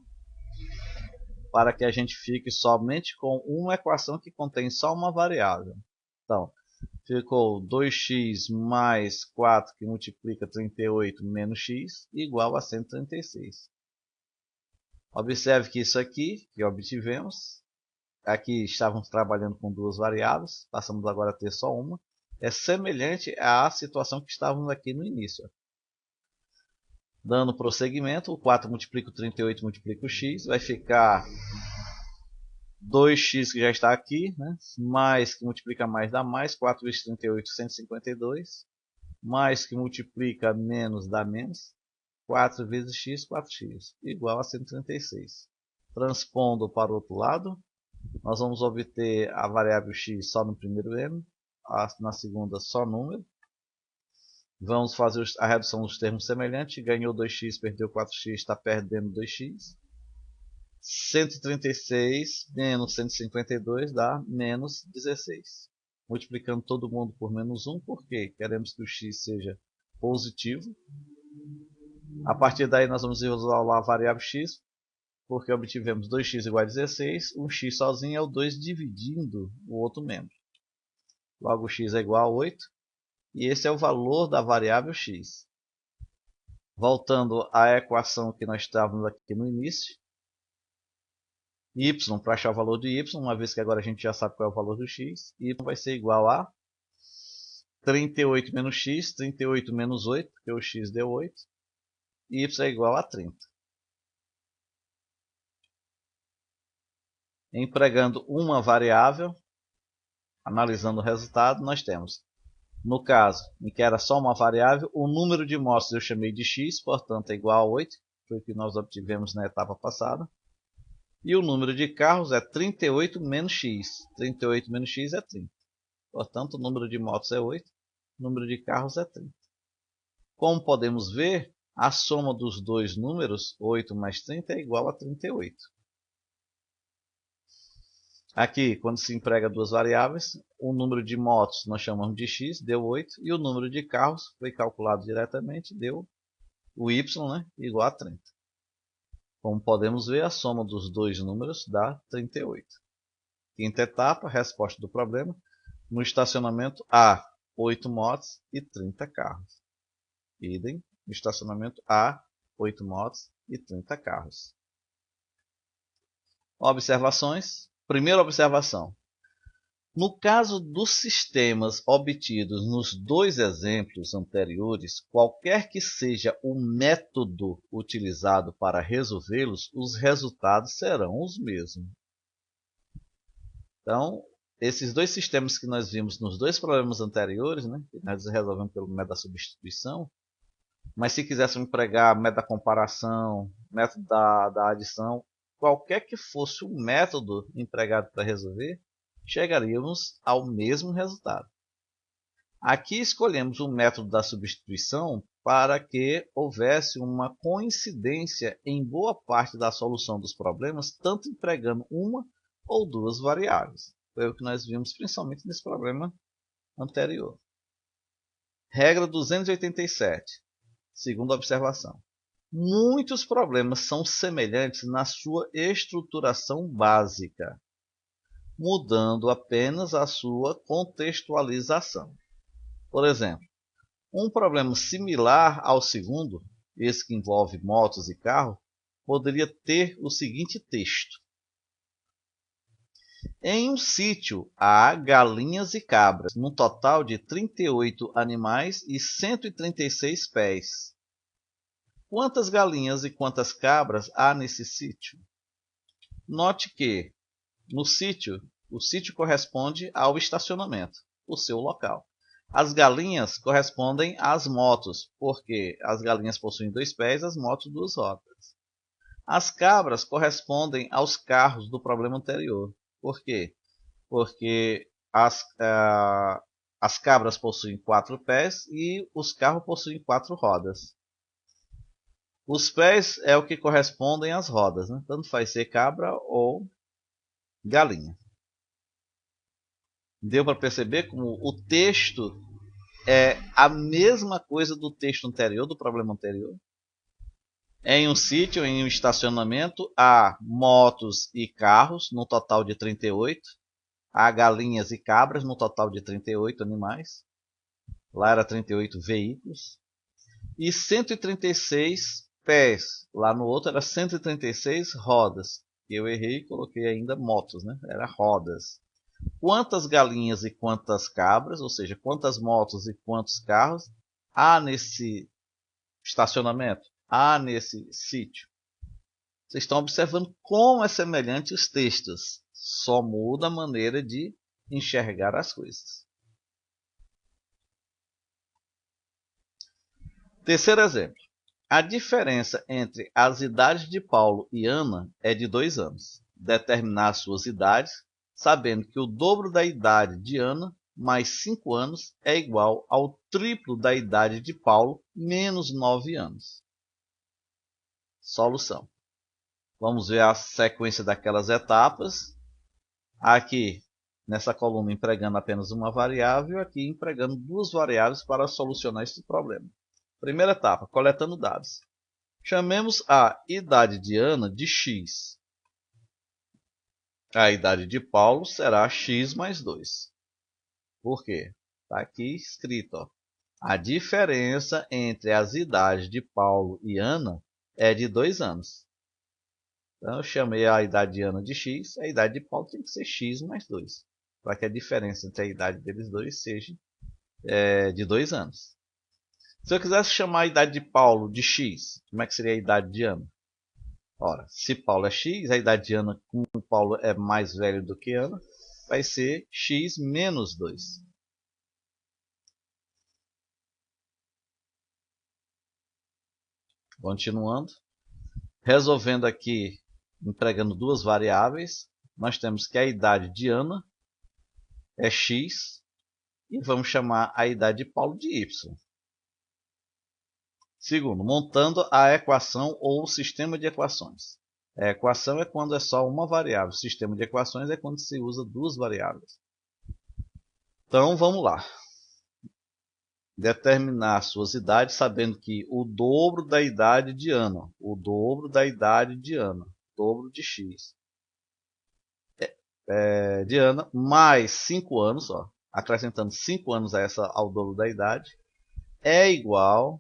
para que a gente fique somente com uma equação que contém só uma variável. Então, ficou 2x mais 4 que multiplica 38 menos x igual a 136. Observe que isso aqui que obtivemos, aqui estávamos trabalhando com duas variáveis, passamos agora a ter só uma, é semelhante à situação que estávamos aqui no início. Dando prosseguimento, o 4 multiplica o 38 multiplica o x, vai ficar 2x que já está aqui, né? Mais que multiplica mais dá mais, 4 vezes 38, 152, mais que multiplica menos dá menos, 4 vezes x, 4x, igual a 136. Transpondo para o outro lado, nós vamos obter a variável x só no primeiro m, na segunda só número. Vamos fazer a redução dos termos semelhantes, ganhou 2x, perdeu 4x, está perdendo 2x. 136 menos 152 dá menos 16. Multiplicando todo mundo por menos 1, porque queremos que o x seja positivo. A partir daí nós vamos isolar a variável x, porque obtivemos 2x igual a 16, um x sozinho é o 2 dividindo o outro membro. Logo, x é igual a 8, e esse é o valor da variável x. Voltando à equação que nós estávamos aqui no início, y, para achar o valor de y, uma vez que agora a gente já sabe qual é o valor do x, y vai ser igual a 38 menos x, 38 menos 8, porque o x deu 8, e y é igual a 30. Empregando uma variável, analisando o resultado, nós temos, no caso em que era só uma variável, o número de motos eu chamei de x, portanto é igual a 8, foi o que nós obtivemos na etapa passada. E o número de carros é 38 menos x. 38 menos x é 30. Portanto, o número de motos é 8, o número de carros é 30. Como podemos ver, a soma dos dois números, 8 mais 30, é igual a 38. Aqui, quando se emprega duas variáveis, o número de motos nós chamamos de x, deu 8, e o número de carros foi calculado diretamente, deu o y, né, igual a 30. Como podemos ver, a soma dos dois números dá 38. Quinta etapa, resposta do problema. No estacionamento há 8 motos e 30 carros. Idem, no estacionamento há 8 motos e 30 carros. Observações. Primeira observação. No caso dos sistemas obtidos nos dois exemplos anteriores, qualquer que seja o método utilizado para resolvê-los, os resultados serão os mesmos. Então, esses dois sistemas que nós vimos nos dois problemas anteriores, né, que nós resolvemos pelo método da substituição, mas se quiséssemos empregar método da comparação, método da adição, qualquer que fosse o método empregado para resolver, chegaríamos ao mesmo resultado. Aqui escolhemos o método da substituição para que houvesse uma coincidência em boa parte da solução dos problemas, tanto empregando uma ou duas variáveis. Foi o que nós vimos principalmente nesse problema anterior. Regra 287, segunda observação. Muitos problemas são semelhantes na sua estruturação básica, mudando apenas a sua contextualização. Por exemplo, um problema similar ao segundo, esse que envolve motos e carro, poderia ter o seguinte texto: em um sítio há galinhas e cabras, num total de 38 animais e 136 pés. Quantas galinhas e quantas cabras há nesse sítio? Note que no sítio, o sítio corresponde ao estacionamento, o seu local. As galinhas correspondem às motos, porque as galinhas possuem 2 pés, as motos 2 rodas. As cabras correspondem aos carros do problema anterior. Por quê? Porque as cabras possuem 4 pés e os carros possuem 4 rodas. Os pés é o que correspondem às rodas, né? Tanto faz ser cabra ou galinha. Deu para perceber como o texto é a mesma coisa do texto anterior, do problema anterior? Em um sítio, em um estacionamento, há motos e carros, no total de 38. Há galinhas e cabras, no total de 38 animais. Lá era 38 veículos. E 136 pés. Lá no outro era 136 rodas. Eu errei e coloquei ainda motos, né? Era rodas. Quantas galinhas e quantas cabras, ou seja, quantas motos e quantos carros há nesse estacionamento? Há nesse sítio? Vocês estão observando como é semelhante os textos. Só muda a maneira de enxergar as coisas. Terceiro exemplo. A diferença entre as idades de Paulo e Ana é de 2 anos. Determinar suas idades, sabendo que o dobro da idade de Ana mais 5 anos é igual ao triplo da idade de Paulo menos 9 anos. Solução. Vamos ver a sequência daquelas etapas. Aqui, nessa coluna, empregando apenas uma variável, aqui empregando 2 variáveis para solucionar esse problema. Primeira etapa, coletando dados. Chamemos a idade de Ana de x. A idade de Paulo será x mais 2. Por quê? Está aqui escrito, ó. A diferença entre as idades de Paulo e Ana é de 2 anos. Então eu chamei a idade de Ana de x, a idade de Paulo tem que ser x mais 2. Para que a diferença entre a idade deles dois seja de 2 anos. Se eu quisesse chamar a idade de Paulo de x, como é que seria a idade de Ana? Ora, se Paulo é x, a idade de Ana, como Paulo é mais velho do que Ana, vai ser x menos 2. Continuando. Resolvendo aqui, empregando 2 variáveis, nós temos que a idade de Ana é x e vamos chamar a idade de Paulo de y. Segundo, montando a equação ou sistema de equações. A equação é quando é só uma variável. O sistema de equações é quando se usa 2 variáveis. Então, vamos lá. Determinar suas idades, sabendo que o dobro da idade de Ana, o dobro da idade de Ana, dobro de x, de Ana, mais 5 anos, ó, acrescentando 5 anos ao dobro da idade, é igual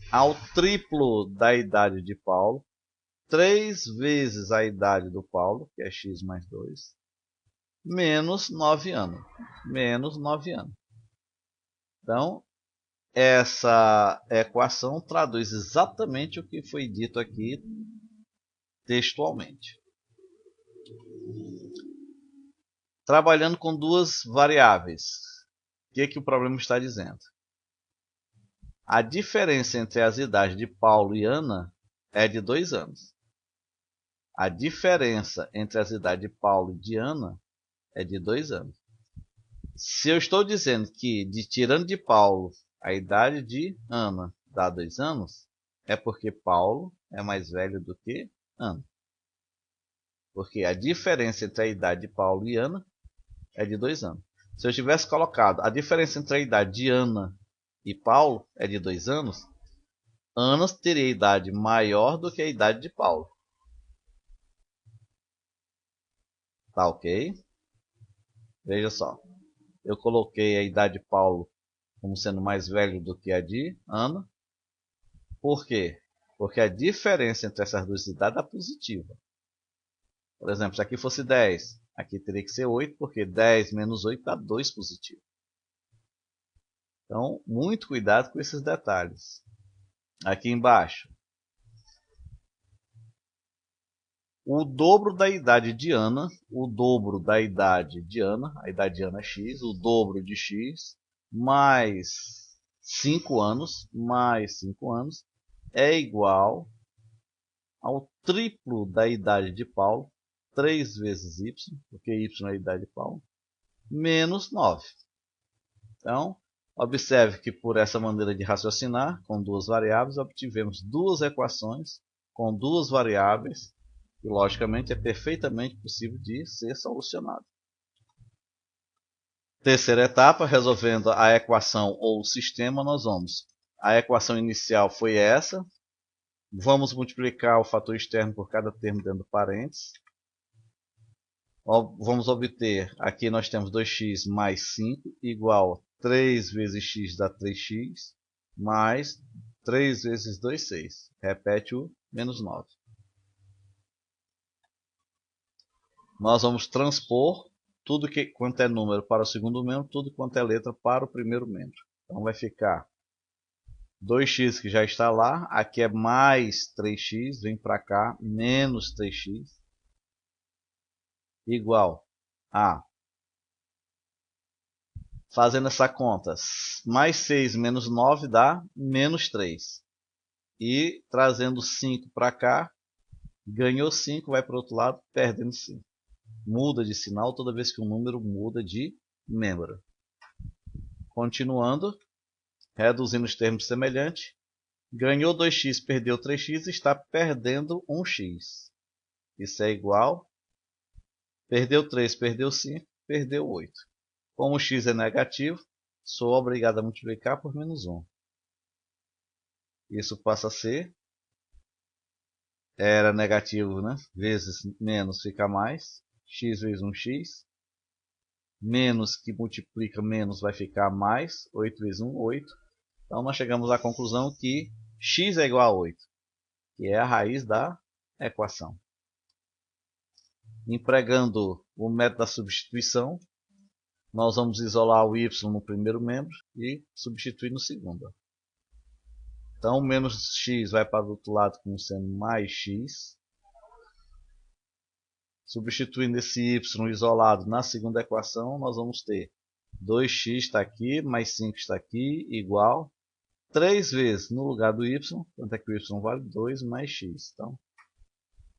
ao triplo da idade de Paulo, 3 vezes a idade do Paulo, que é x mais 2, menos 9 anos. Menos 9 anos. Então, essa equação traduz exatamente o que foi dito aqui textualmente. Trabalhando com 2 variáveis. O que o problema está dizendo? A diferença entre as idades de Paulo e Ana é de 2 anos. A diferença entre as idades de Paulo e de Ana é de 2 anos. Se eu estou dizendo que, tirando de Paulo, a idade de Ana dá 2 anos, é porque Paulo é mais velho do que Ana. Porque a diferença entre a idade de Paulo e Ana é de 2 anos. Se eu tivesse colocado a diferença entre a idade de Ana e Paulo é de 2 anos, Ana teria idade maior do que a idade de Paulo. Tá ok? Veja só. Eu coloquei a idade de Paulo como sendo mais velho do que a de Ana. Por quê? Porque a diferença entre essas duas idades é positiva. Por exemplo, se aqui fosse 10, aqui teria que ser 8, porque 10 menos 8 dá 2 positivo. Então, muito cuidado com esses detalhes. Aqui embaixo, o dobro da idade de Ana, o dobro da idade de Ana, a idade de Ana é x, o dobro de x, mais 5 anos, é igual ao triplo da idade de Paulo, 3 vezes y, porque y é a idade de Paulo, menos 9. Então, observe que por essa maneira de raciocinar, com duas variáveis, obtivemos duas equações com duas variáveis, e logicamente é perfeitamente possível de ser solucionado. Terceira etapa, resolvendo a equação ou o sistema, nós vamos. A equação inicial foi essa. Vamos multiplicar o fator externo por cada termo dentro do parênteses. Vamos obter, aqui nós temos 2x mais 5 igual a 3 vezes x dá 3x, mais 3 vezes 2, 6. Repete o menos 9. Nós vamos transpor tudo quanto é número para o segundo membro, tudo quanto é letra para o primeiro membro. Então vai ficar 2x que já está lá, aqui é mais 3x, vem para cá, menos 3x, igual a, fazendo essa conta, mais 6 menos 9 dá menos 3. E trazendo 5 para cá, ganhou 5, vai para o outro lado, perdendo 5. Muda de sinal toda vez que um número muda de membro. Continuando, reduzindo os termos semelhantes, ganhou 2x, perdeu 3x, está perdendo 1x. Isso é igual, perdeu 3, perdeu 5, perdeu 8. Como x é negativo, sou obrigado a multiplicar por menos 1. Isso passa a ser, era negativo, né? Vezes menos fica mais, x vezes 1x, menos que multiplica menos vai ficar mais, 8 vezes 1, 8. Então nós chegamos à conclusão que x é igual a 8, que é a raiz da equação. Empregando o método da substituição, nós vamos isolar o y no primeiro membro e substituir no segundo. Então, menos x vai para o outro lado como sendo mais x. Substituindo esse y isolado na segunda equação, nós vamos ter 2x está aqui, mais 5 está aqui, igual 3 vezes no lugar do y, quanto é que o y vale? 2 mais x. Então,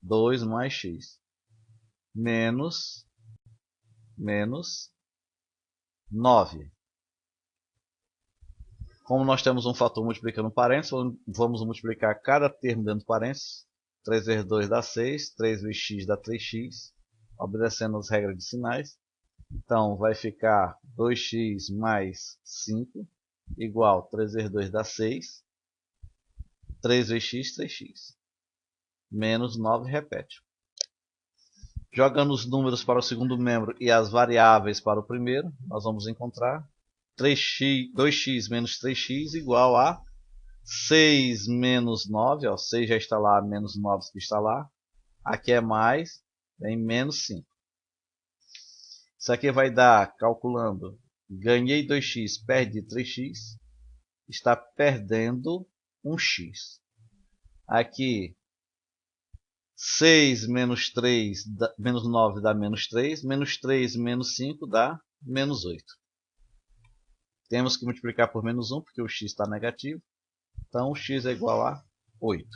2 mais x. Menos 9. Como nós temos um fator multiplicando parênteses, vamos multiplicar cada termo dentro do parênteses. 3 vezes 2 dá 6, 3 vezes x dá 3x, obedecendo as regras de sinais. Então vai ficar 2x mais 5 igual 3 vezes 2 dá 6, 3 vezes x, 3x. Menos 9, repete. Jogando os números para o segundo membro e as variáveis para o primeiro, nós vamos encontrar 2x menos 3x igual a 6 menos 9, ó, 6 já está lá, menos 9 que está lá. Aqui é mais, vem menos 5. Isso aqui vai dar, calculando, ganhei 2x, perdi 3x, está perdendo 1x. Aqui, 6 menos 3, menos 9 dá menos 3, menos 3 menos 5 dá menos 8. Temos que multiplicar por menos 1, porque o x está negativo. Então, o x é igual a 8.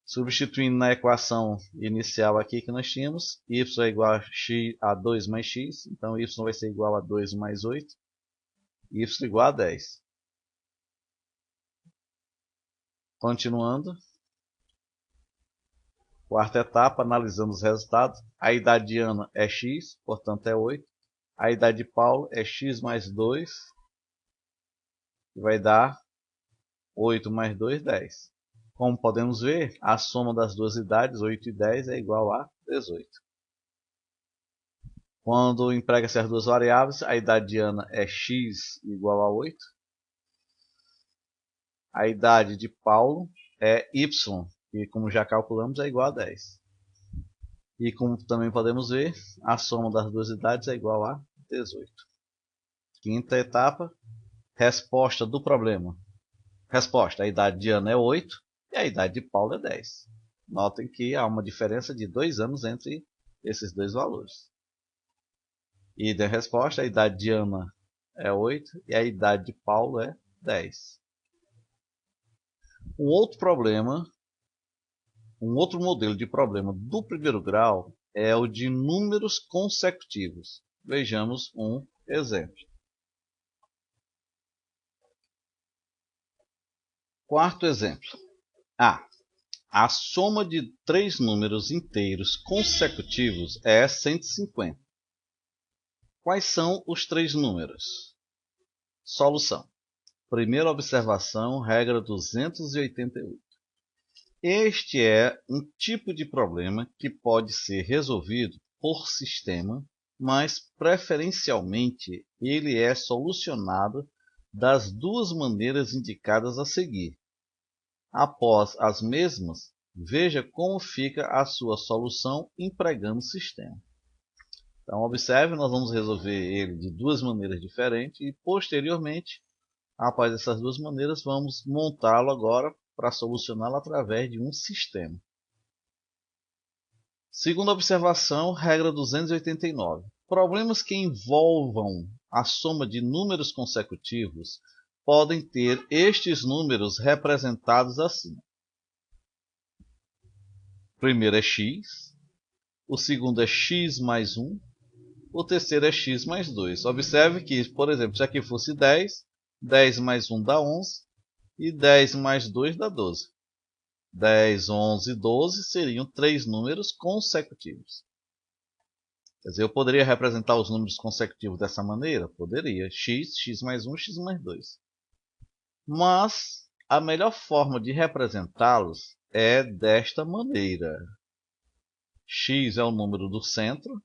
Substituindo na equação inicial aqui que nós tínhamos, y é igual a 2 mais x. Então, y vai ser igual a 2 mais 8. Y igual a 10. Continuando. Quarta etapa, analisando os resultados. A idade de Ana é x, portanto é 8. A idade de Paulo é x mais 2, que vai dar 8 mais 2, 10. Como podemos ver, a soma das duas idades, 8 e 10, é igual a 18. Quando emprega-se as duas variáveis, a idade de Ana é x igual a 8. A idade de Paulo é y, que como já calculamos é igual a 10. E como também podemos ver, a soma das duas idades é igual a 18. Quinta etapa, resposta do problema. Resposta, a idade de Ana é 8 e a idade de Paulo é 10. Notem que há uma diferença de 2 anos entre esses dois valores. E da resposta, a idade de Ana é 8 e a idade de Paulo é 10. Um outro modelo de problema do primeiro grau é o de números consecutivos. Vejamos um exemplo. Quarto exemplo. A soma de 3 números inteiros consecutivos é 150. Quais são os 3 números? Solução. Primeira observação, regra 288. Este é um tipo de problema que pode ser resolvido por sistema, mas preferencialmente ele é solucionado das duas maneiras indicadas a seguir. Após as mesmas, veja como fica a sua solução empregando o sistema. Então, observe, nós vamos resolver ele de duas maneiras diferentes e, posteriormente, após essas duas maneiras, vamos montá-lo agora para solucioná-lo através de um sistema. Segunda observação, regra 289. Problemas que envolvam a soma de números consecutivos podem ter estes números representados assim. O primeiro é x, o segundo é x mais 1, o terceiro é x mais 2. Observe que, por exemplo, se aqui fosse 10, 10 mais 1 dá 11 e 10 mais 2 dá 12. 10, 11 e 12 seriam 3 números consecutivos. Quer dizer, eu poderia representar os números consecutivos dessa maneira? Poderia. X, x mais 1, x mais 2. Mas a melhor forma de representá-los é desta maneira. X é o número do centro,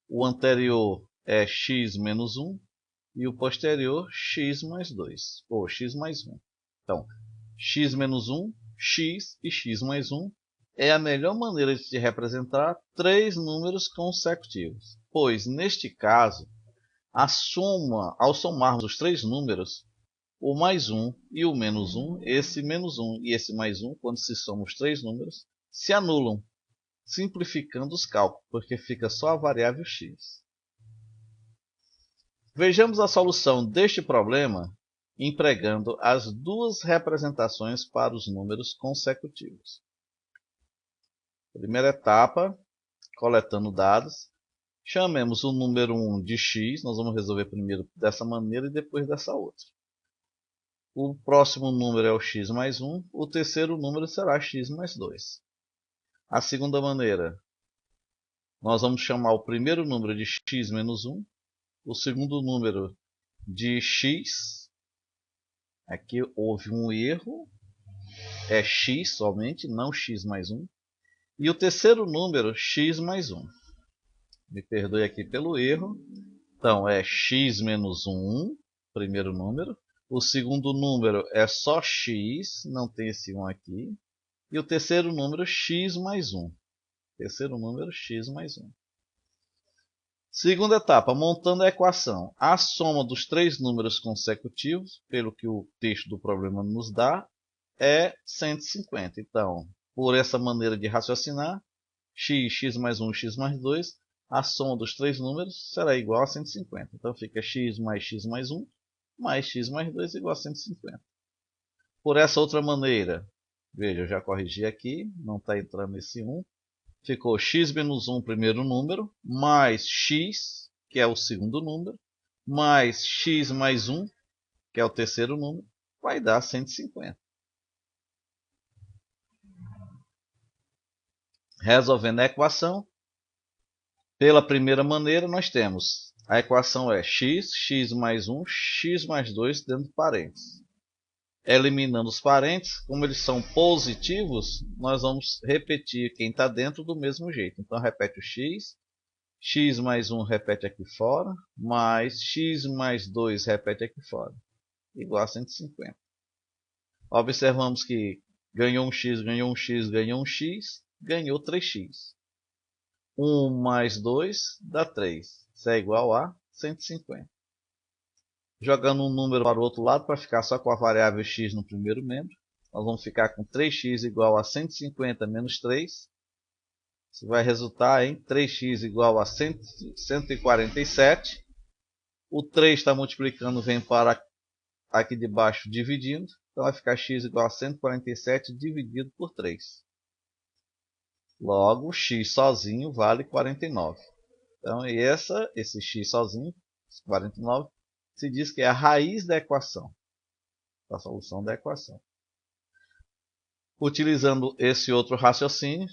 o anterior é x menos 1 e o posterior x mais 2, ou x mais 1. Então, x menos 1, x e x mais 1 é a melhor maneira de representar 3 números consecutivos, pois, neste caso, ao somarmos os 3 números, o mais 1 e o menos 1, esse menos 1 e esse mais 1, quando se somam os 3 números, se anulam, simplificando os cálculos, porque fica só a variável x. Vejamos a solução deste problema empregando as duas representações para os números consecutivos. Primeira etapa, coletando dados. Chamemos o número 1 de x, nós vamos resolver primeiro dessa maneira e depois dessa outra. O próximo número é o x mais 1, o terceiro número será x mais 2. A segunda maneira, nós vamos chamar o primeiro número de x menos 1, o segundo número de x, aqui houve um erro, é x somente, não x mais 1, e o terceiro número, x mais 1. Me perdoe aqui pelo erro, então é x menos 1, primeiro número, o segundo número é só x, não tem esse 1 aqui, e o terceiro número, x mais 1. Terceiro número, x mais 1. Segunda etapa, montando a equação. A soma dos 3 números consecutivos, pelo que o texto do problema nos dá, é 150. Então, por essa maneira de raciocinar, x, x mais 1, x mais 2, a soma dos 3 números será igual a 150. Então, fica x mais 1, mais x mais 2 igual a 150. Por essa outra maneira, veja, eu já corrigi aqui, não está entrando esse 1. Ficou x menos 1, primeiro número, mais x, que é o segundo número, mais x mais 1, que é o terceiro número, vai dar 150. Resolvendo a equação, pela primeira maneira nós temos, a equação é x, x mais 1, x mais 2 dentro de parênteses. eliminando os parentes, como eles são positivos, nós vamos repetir quem está dentro do mesmo jeito. Então repete o x, x mais 1 repete aqui fora, mais x mais 2 repete aqui fora, igual a 150. Observamos que ganhou um x, ganhou um x, ganhou um x, ganhou 3x. 1 mais 2 dá 3. Isso é igual a 150. Jogando um número para o outro lado, para ficar só com a variável x no primeiro membro, nós vamos ficar com 3x igual a 150 menos 3. Isso vai resultar em 3x igual a 147. O 3 está multiplicando, vem para aqui de baixo dividindo. Então vai ficar x igual a 147 dividido por 3. Logo, x sozinho vale 49. Então, esse x sozinho, 49, se diz que é a raiz da equação, da solução da equação. Utilizando esse outro raciocínio,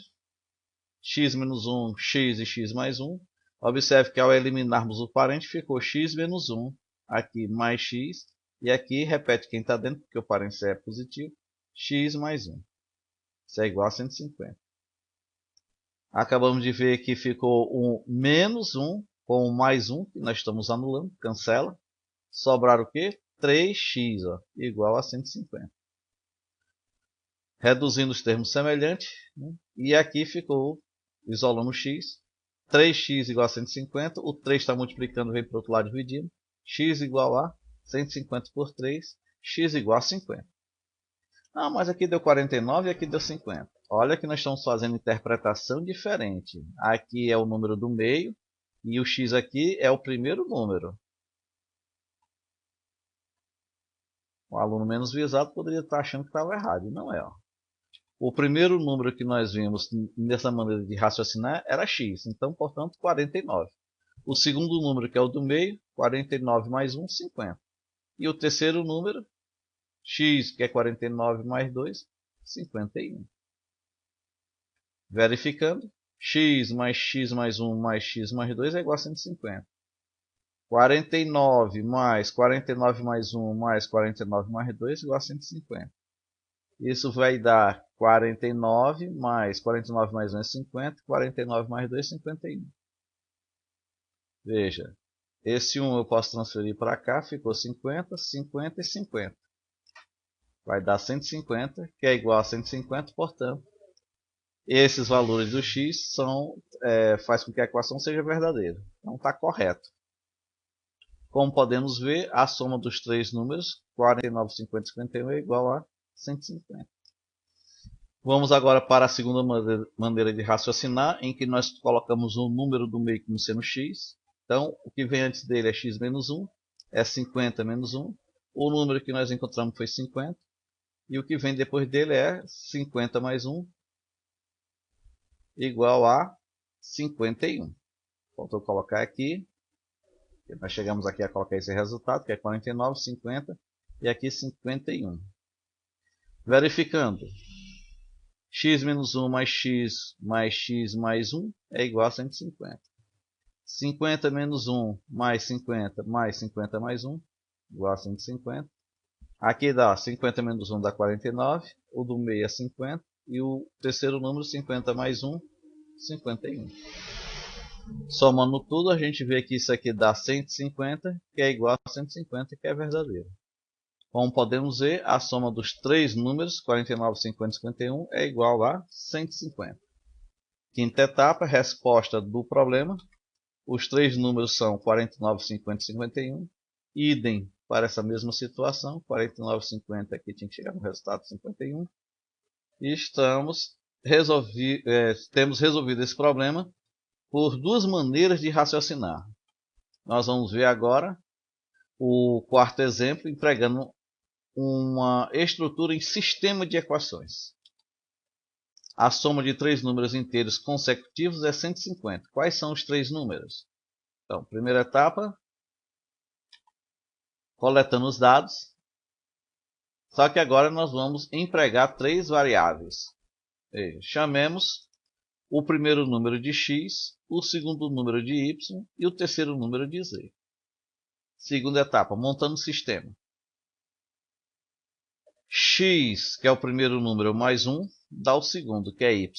x menos 1, x e x mais 1, observe que ao eliminarmos o parente ficou x menos 1, aqui mais x, e aqui repete quem está dentro, porque o parente é positivo, x mais 1. Isso é igual a 150. Acabamos de ver que ficou um menos 1 com um mais 1, que nós estamos anulando, cancela. Sobrar o quê? 3x, ó, igual a 150. Reduzindo os termos semelhantes, né? E aqui ficou, isolando o x, 3x igual a 150, o 3 está multiplicando, vem para o outro lado dividindo, x igual a 150 por 3, x igual a 50. Ah, mas aqui deu 49 e aqui deu 50. Olha que nós estamos fazendo interpretação diferente. Aqui é o número do meio e o x aqui é o primeiro número. O aluno menos visado poderia estar achando que estava errado, e não é. Ó. O primeiro número que nós vimos nessa maneira de raciocinar era x, então, portanto, 49. O segundo número, que é o do meio, 49 mais 1, 50. E o terceiro número, x, que é 49 mais 2, 51. Verificando, x mais 1 mais x mais 2 é igual a 150. 49 mais 1 mais 49 mais 2 igual a 150. Isso vai dar 49 mais 49 mais 1 é 50, 49 mais 2 é 51. Veja, esse 1 eu posso transferir para cá, ficou 50, 50 e 50. Vai dar 150, que é igual a 150, portanto, esses valores do x faz com que a equação seja verdadeira. Então está correto. Como podemos ver, a soma dos três números, 49, 50 e 51, é igual a 150. Vamos agora para a segunda maneira de raciocinar, em que nós colocamos o número do meio como sendo x. Então, o que vem antes dele é x menos 1, é 50 menos 1. O número que nós encontramos foi 50. E o que vem depois dele é 50 mais 1, igual a 51. Faltou colocar aqui. Nós chegamos aqui a colocar esse resultado, que é 49, 50 e aqui 51. Verificando. X menos 1 mais x mais 1 é igual a 150. 50 menos 1 mais 50 mais 1 igual a 150. Aqui dá 50 menos 1 dá 49, o do meio é 50 e o terceiro número 50 mais 1, 51. Somando tudo, a gente vê que isso aqui dá 150, que é igual a 150, que é verdadeiro. Como podemos ver, a soma dos três números, 49, 50 e 51, é igual a 150. Quinta etapa, resposta do problema. Os três números são 49, 50 e 51. Idem para essa mesma situação, 49, 50 aqui tinha que chegar no resultado 51. E temos resolvido esse problema por duas maneiras de raciocinar. Nós vamos ver agora o quarto exemplo empregando uma estrutura em sistema de equações. A soma de três números inteiros consecutivos é 150. Quais são os três números? Então, primeira etapa, coletando os dados. Só que agora nós vamos empregar três variáveis. Chamemos o primeiro número de x, o segundo número de y e o terceiro número de z. Segunda etapa, montando o sistema. x, que é o primeiro número, mais 1, dá o segundo, que é y.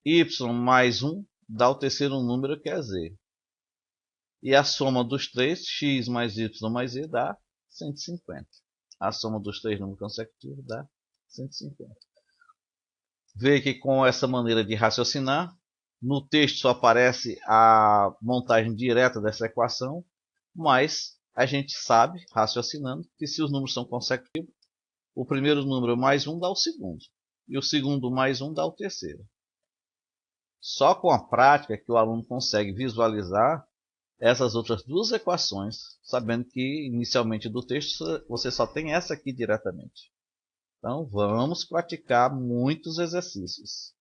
Y mais 1 dá o terceiro número, que é z. E a soma dos três, x mais y mais z, dá 150. A soma dos três números consecutivos dá 150. Vê que com essa maneira de raciocinar, no texto só aparece a montagem direta dessa equação, mas a gente sabe, raciocinando, que se os números são consecutivos, o primeiro número mais 1 dá o segundo, e o segundo mais 1 dá o terceiro. Só com a prática que o aluno consegue visualizar essas outras duas equações, sabendo que inicialmente do texto você só tem essa aqui diretamente. Então vamos praticar muitos exercícios.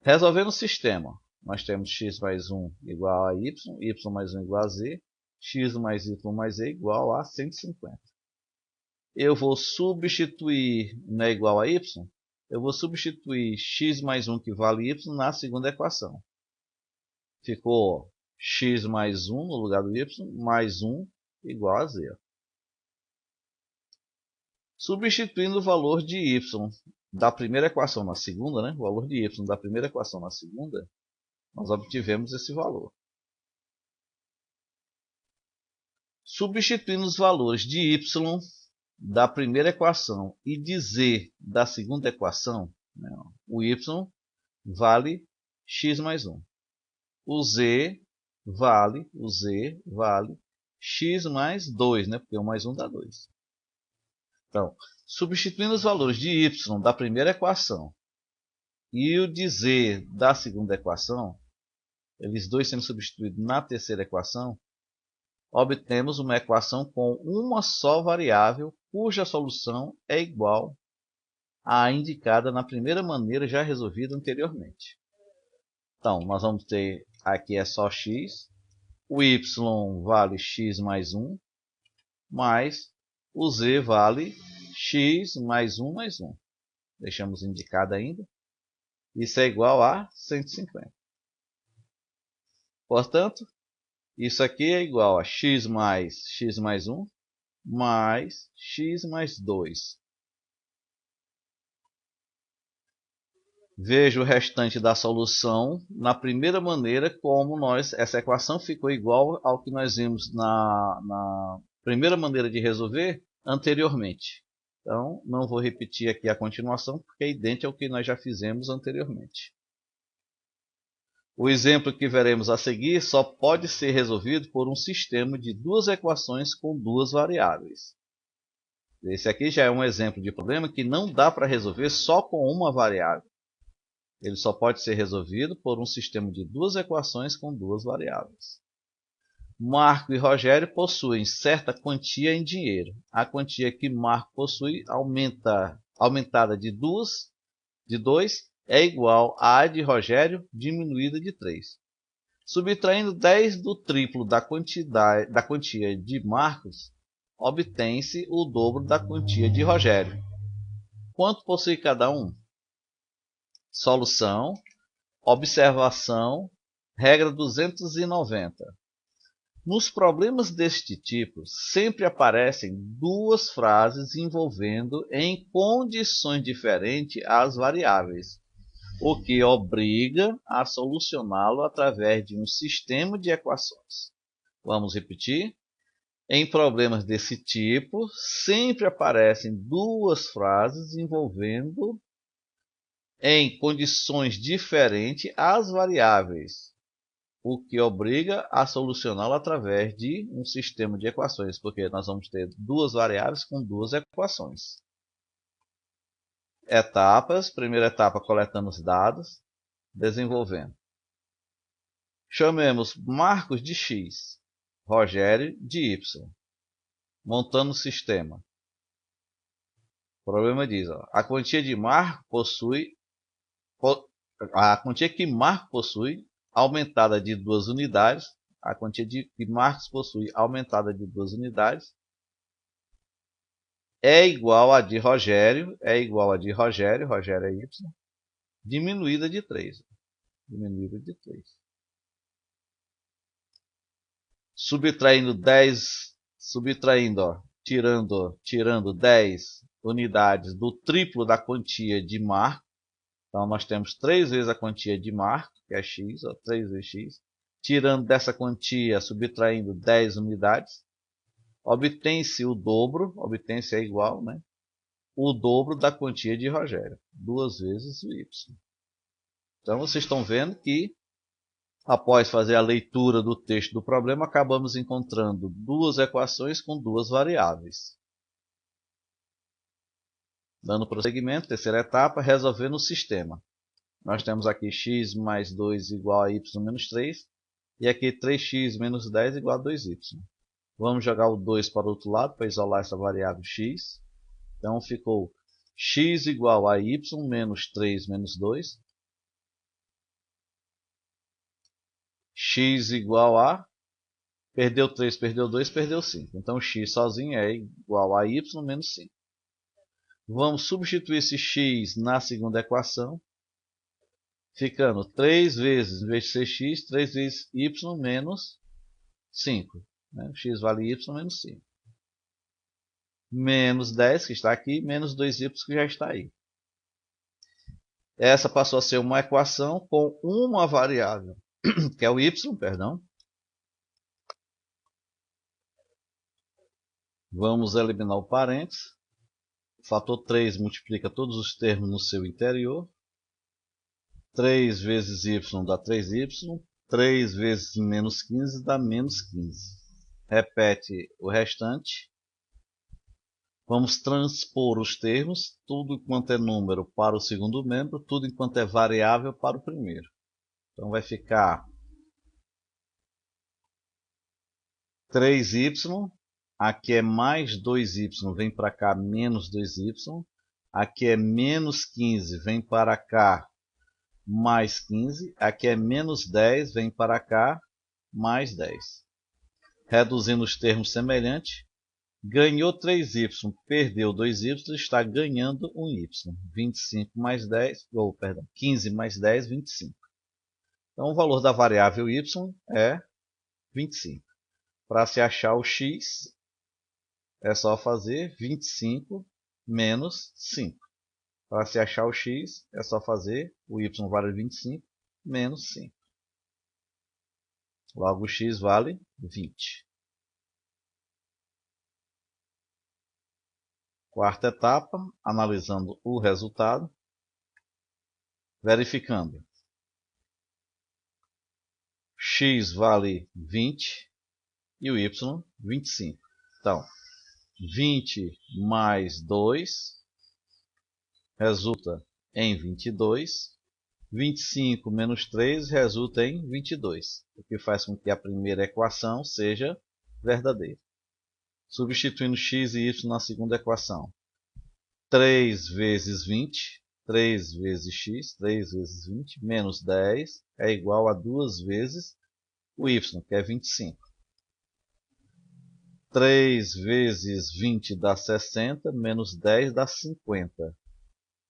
Resolvendo o sistema, nós temos x mais 1 igual a y, y mais 1 igual a z, x mais y mais z igual a 150. Eu vou substituir, não é igual a y, eu vou substituir x mais 1 que vale y na segunda equação. Ficou x mais 1 no lugar do y, mais 1 igual a z. Substituindo o valor de y da primeira equação na segunda, né? O valor de y da primeira equação na segunda, nós obtivemos esse valor. Substituindo os valores de y da primeira equação e de z da segunda equação, né? O y vale x mais 1. O z vale x mais 2, né? Porque 1 mais 1 dá 2. Então, substituindo os valores de y da primeira equação e o de z da segunda equação, eles dois sendo substituídos na terceira equação, obtemos uma equação com uma só variável, cuja solução é igual à indicada na primeira maneira já resolvida anteriormente. Então, nós vamos ter aqui é só x, o y vale x mais 1, mais o z vale x mais 1 mais 1. Deixamos indicado ainda. Isso é igual a 150. Portanto, isso aqui é igual a x mais 1 mais x mais 2. Veja o restante da solução na primeira maneira, como essa equação ficou igual ao que nós vimos na primeira maneira de resolver anteriormente. Então, não vou repetir aqui a continuação, porque é idêntico ao que nós já fizemos anteriormente. O exemplo que veremos a seguir só pode ser resolvido por um sistema de duas equações com duas variáveis. Esse aqui já é um exemplo de problema que não dá para resolver só com uma variável. Ele só pode ser resolvido por um sistema de duas equações com duas variáveis. Marco e Rogério possuem certa quantia em dinheiro. A quantia que Marco possui aumentada de 2 é igual à de Rogério diminuída de 3. Subtraindo 10 do triplo da quantia de Marcos, obtém-se o dobro da quantia de Rogério. Quanto possui cada um? Solução, observação, regra 290. Nos problemas deste tipo, sempre aparecem duas frases envolvendo em condições diferentes as variáveis, o que obriga a solucioná-lo através de um sistema de equações. Vamos repetir? Em problemas desse tipo, sempre aparecem duas frases envolvendo em condições diferentes as variáveis, o que obriga a solucioná-lo através de um sistema de equações, porque nós vamos ter duas variáveis com duas equações. Etapas. Primeira etapa, coletando os dados, desenvolvendo. Chamemos Marcos de x, Rogério de y. Montando o sistema. O problema diz, a quantia de Marco possui a quantia que Marco possui aumentada de 2 unidades, a quantia que Marcos possui aumentada de 2 unidades é igual a de Rogério, Rogério é y, diminuída de 3. Subtraindo 10, tirando 10 unidades do triplo da quantia de marco. Então, nós temos 3 vezes a quantia de marco, que é x, ó, 3 vezes x. Tirando dessa quantia, subtraindo 10 unidades, obtém-se o dobro, obtém-se é igual, né? O dobro da quantia de Rogério, 2 vezes o y. Então, vocês estão vendo que, após fazer a leitura do texto do problema, acabamos encontrando duas equações com duas variáveis. Dando prosseguimento, terceira etapa, resolvendo o sistema. Nós temos aqui x mais 2 igual a y menos 3, e aqui 3x menos 10 igual a 2y. Vamos jogar o 2 para o outro lado para isolar essa variável x. Então ficou x igual a y menos 3 menos 2. X igual a... Perdeu 3, perdeu 2, perdeu 5. Então x sozinho é igual a y menos 5. Vamos substituir esse x na segunda equação. Ficando 3 vezes, em vez de ser x, 3 vezes y menos 5. Né? X vale y menos 5. Menos 10, que está aqui, menos 2y, que já está aí. Essa passou a ser uma equação com uma variável, que é o y, perdão. Vamos eliminar o parênteses. O fator 3 multiplica todos os termos no seu interior. 3 vezes y dá 3y. 3 vezes menos 15 dá menos 15. Repete o restante. Vamos transpor os termos, tudo enquanto é número para o segundo membro, tudo enquanto é variável para o primeiro. Então vai ficar 3y, aqui é mais 2y, vem para cá menos 2y. Aqui é menos 15, vem para cá mais 15. Aqui é menos 10, vem para cá mais 10. Reduzindo os termos semelhantes. Ganhou 3y, perdeu 2y, está ganhando 1y. 25 mais 10, ou perdão, 15 mais 10, 25. Então o valor da variável y é 25. Para se achar o x, é só fazer 25 menos 5. Para se achar o x, é só fazer o y vale 25 menos 5. Logo o x vale 20. Quarta etapa, analisando o resultado, verificando. X vale 20 e o y 25. Então, 20 mais 2 resulta em 22. 25 menos 3 resulta em 22, o que faz com que a primeira equação seja verdadeira. Substituindo x e y na segunda equação. 3 vezes 20, 3 vezes x, 3 vezes 20, menos 10, é igual a 2 vezes o y, que é 25. 3 vezes 20 dá 60, menos 10 dá 50.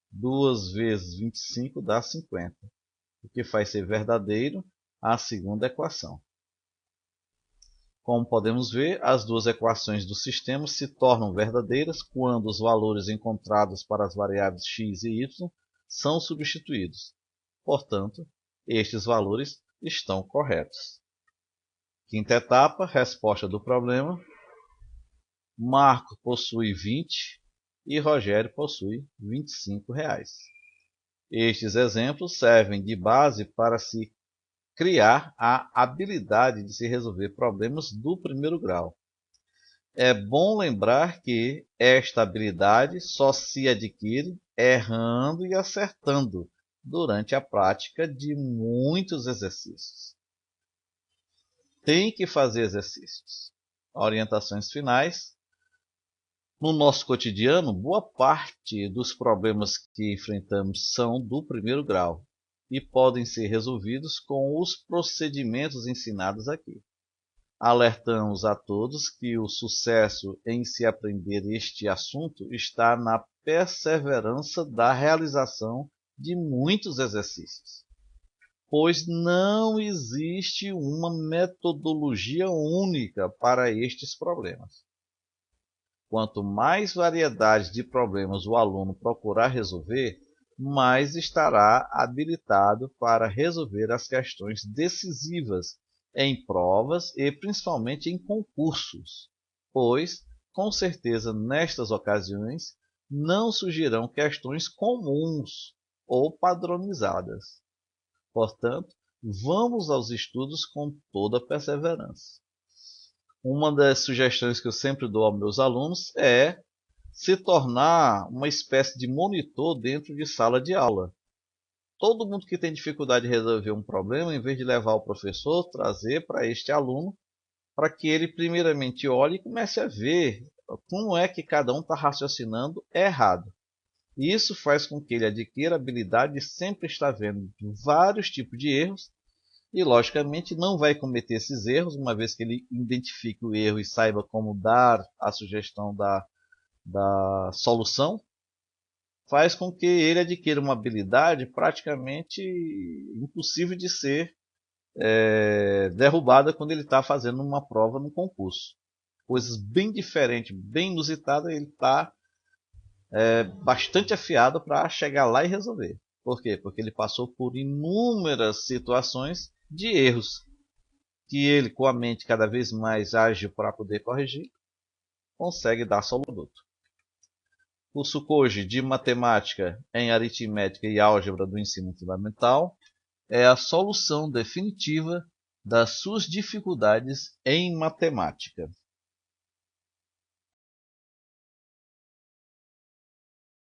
2 vezes 25 dá 50, o que faz ser verdadeiro a segunda equação. Como podemos ver, as duas equações do sistema se tornam verdadeiras quando os valores encontrados para as variáveis x e y são substituídos. Portanto, estes valores estão corretos. Quinta etapa, resposta do problema. Marco possui 20 e Rogério possui R$25. Estes exemplos servem de base para se criar a habilidade de se resolver problemas do primeiro grau. É bom lembrar que esta habilidade só se adquire errando e acertando durante a prática de muitos exercícios. Tem que fazer exercícios. Orientações finais. No nosso cotidiano, boa parte dos problemas que enfrentamos são do primeiro grau e podem ser resolvidos com os procedimentos ensinados aqui. Alertamos a todos que o sucesso em se aprender este assunto está na perseverança da realização de muitos exercícios, pois não existe uma metodologia única para estes problemas. Quanto mais variedade de problemas o aluno procurar resolver, mais estará habilitado para resolver as questões decisivas em provas e principalmente em concursos, pois, com certeza, nestas ocasiões, não surgirão questões comuns ou padronizadas. Portanto, vamos aos estudos com toda perseverança. Uma das sugestões que eu sempre dou aos meus alunos é se tornar uma espécie de monitor dentro de sala de aula. Todo mundo que tem dificuldade de resolver um problema, em vez de levar o professor, trazer para este aluno, para que ele primeiramente olhe e comece a ver como é que cada um está raciocinando errado. E isso faz com que ele adquira a habilidade de sempre estar vendo vários tipos de erros e, logicamente, não vai cometer esses erros, uma vez que ele identifique o erro e saiba como dar a sugestão da solução, faz com que ele adquira uma habilidade praticamente impossível de ser derrubada quando ele está fazendo uma prova no concurso. Coisas bem diferentes, bem inusitadas, ele está bastante afiado para chegar lá e resolver. Por quê? Porque ele passou por inúmeras situações de erros que ele, com a mente cada vez mais ágil para poder corrigir, consegue dar solução. Curso Koji de Matemática em Aritmética e Álgebra do Ensino Fundamental é a solução definitiva das suas dificuldades em matemática.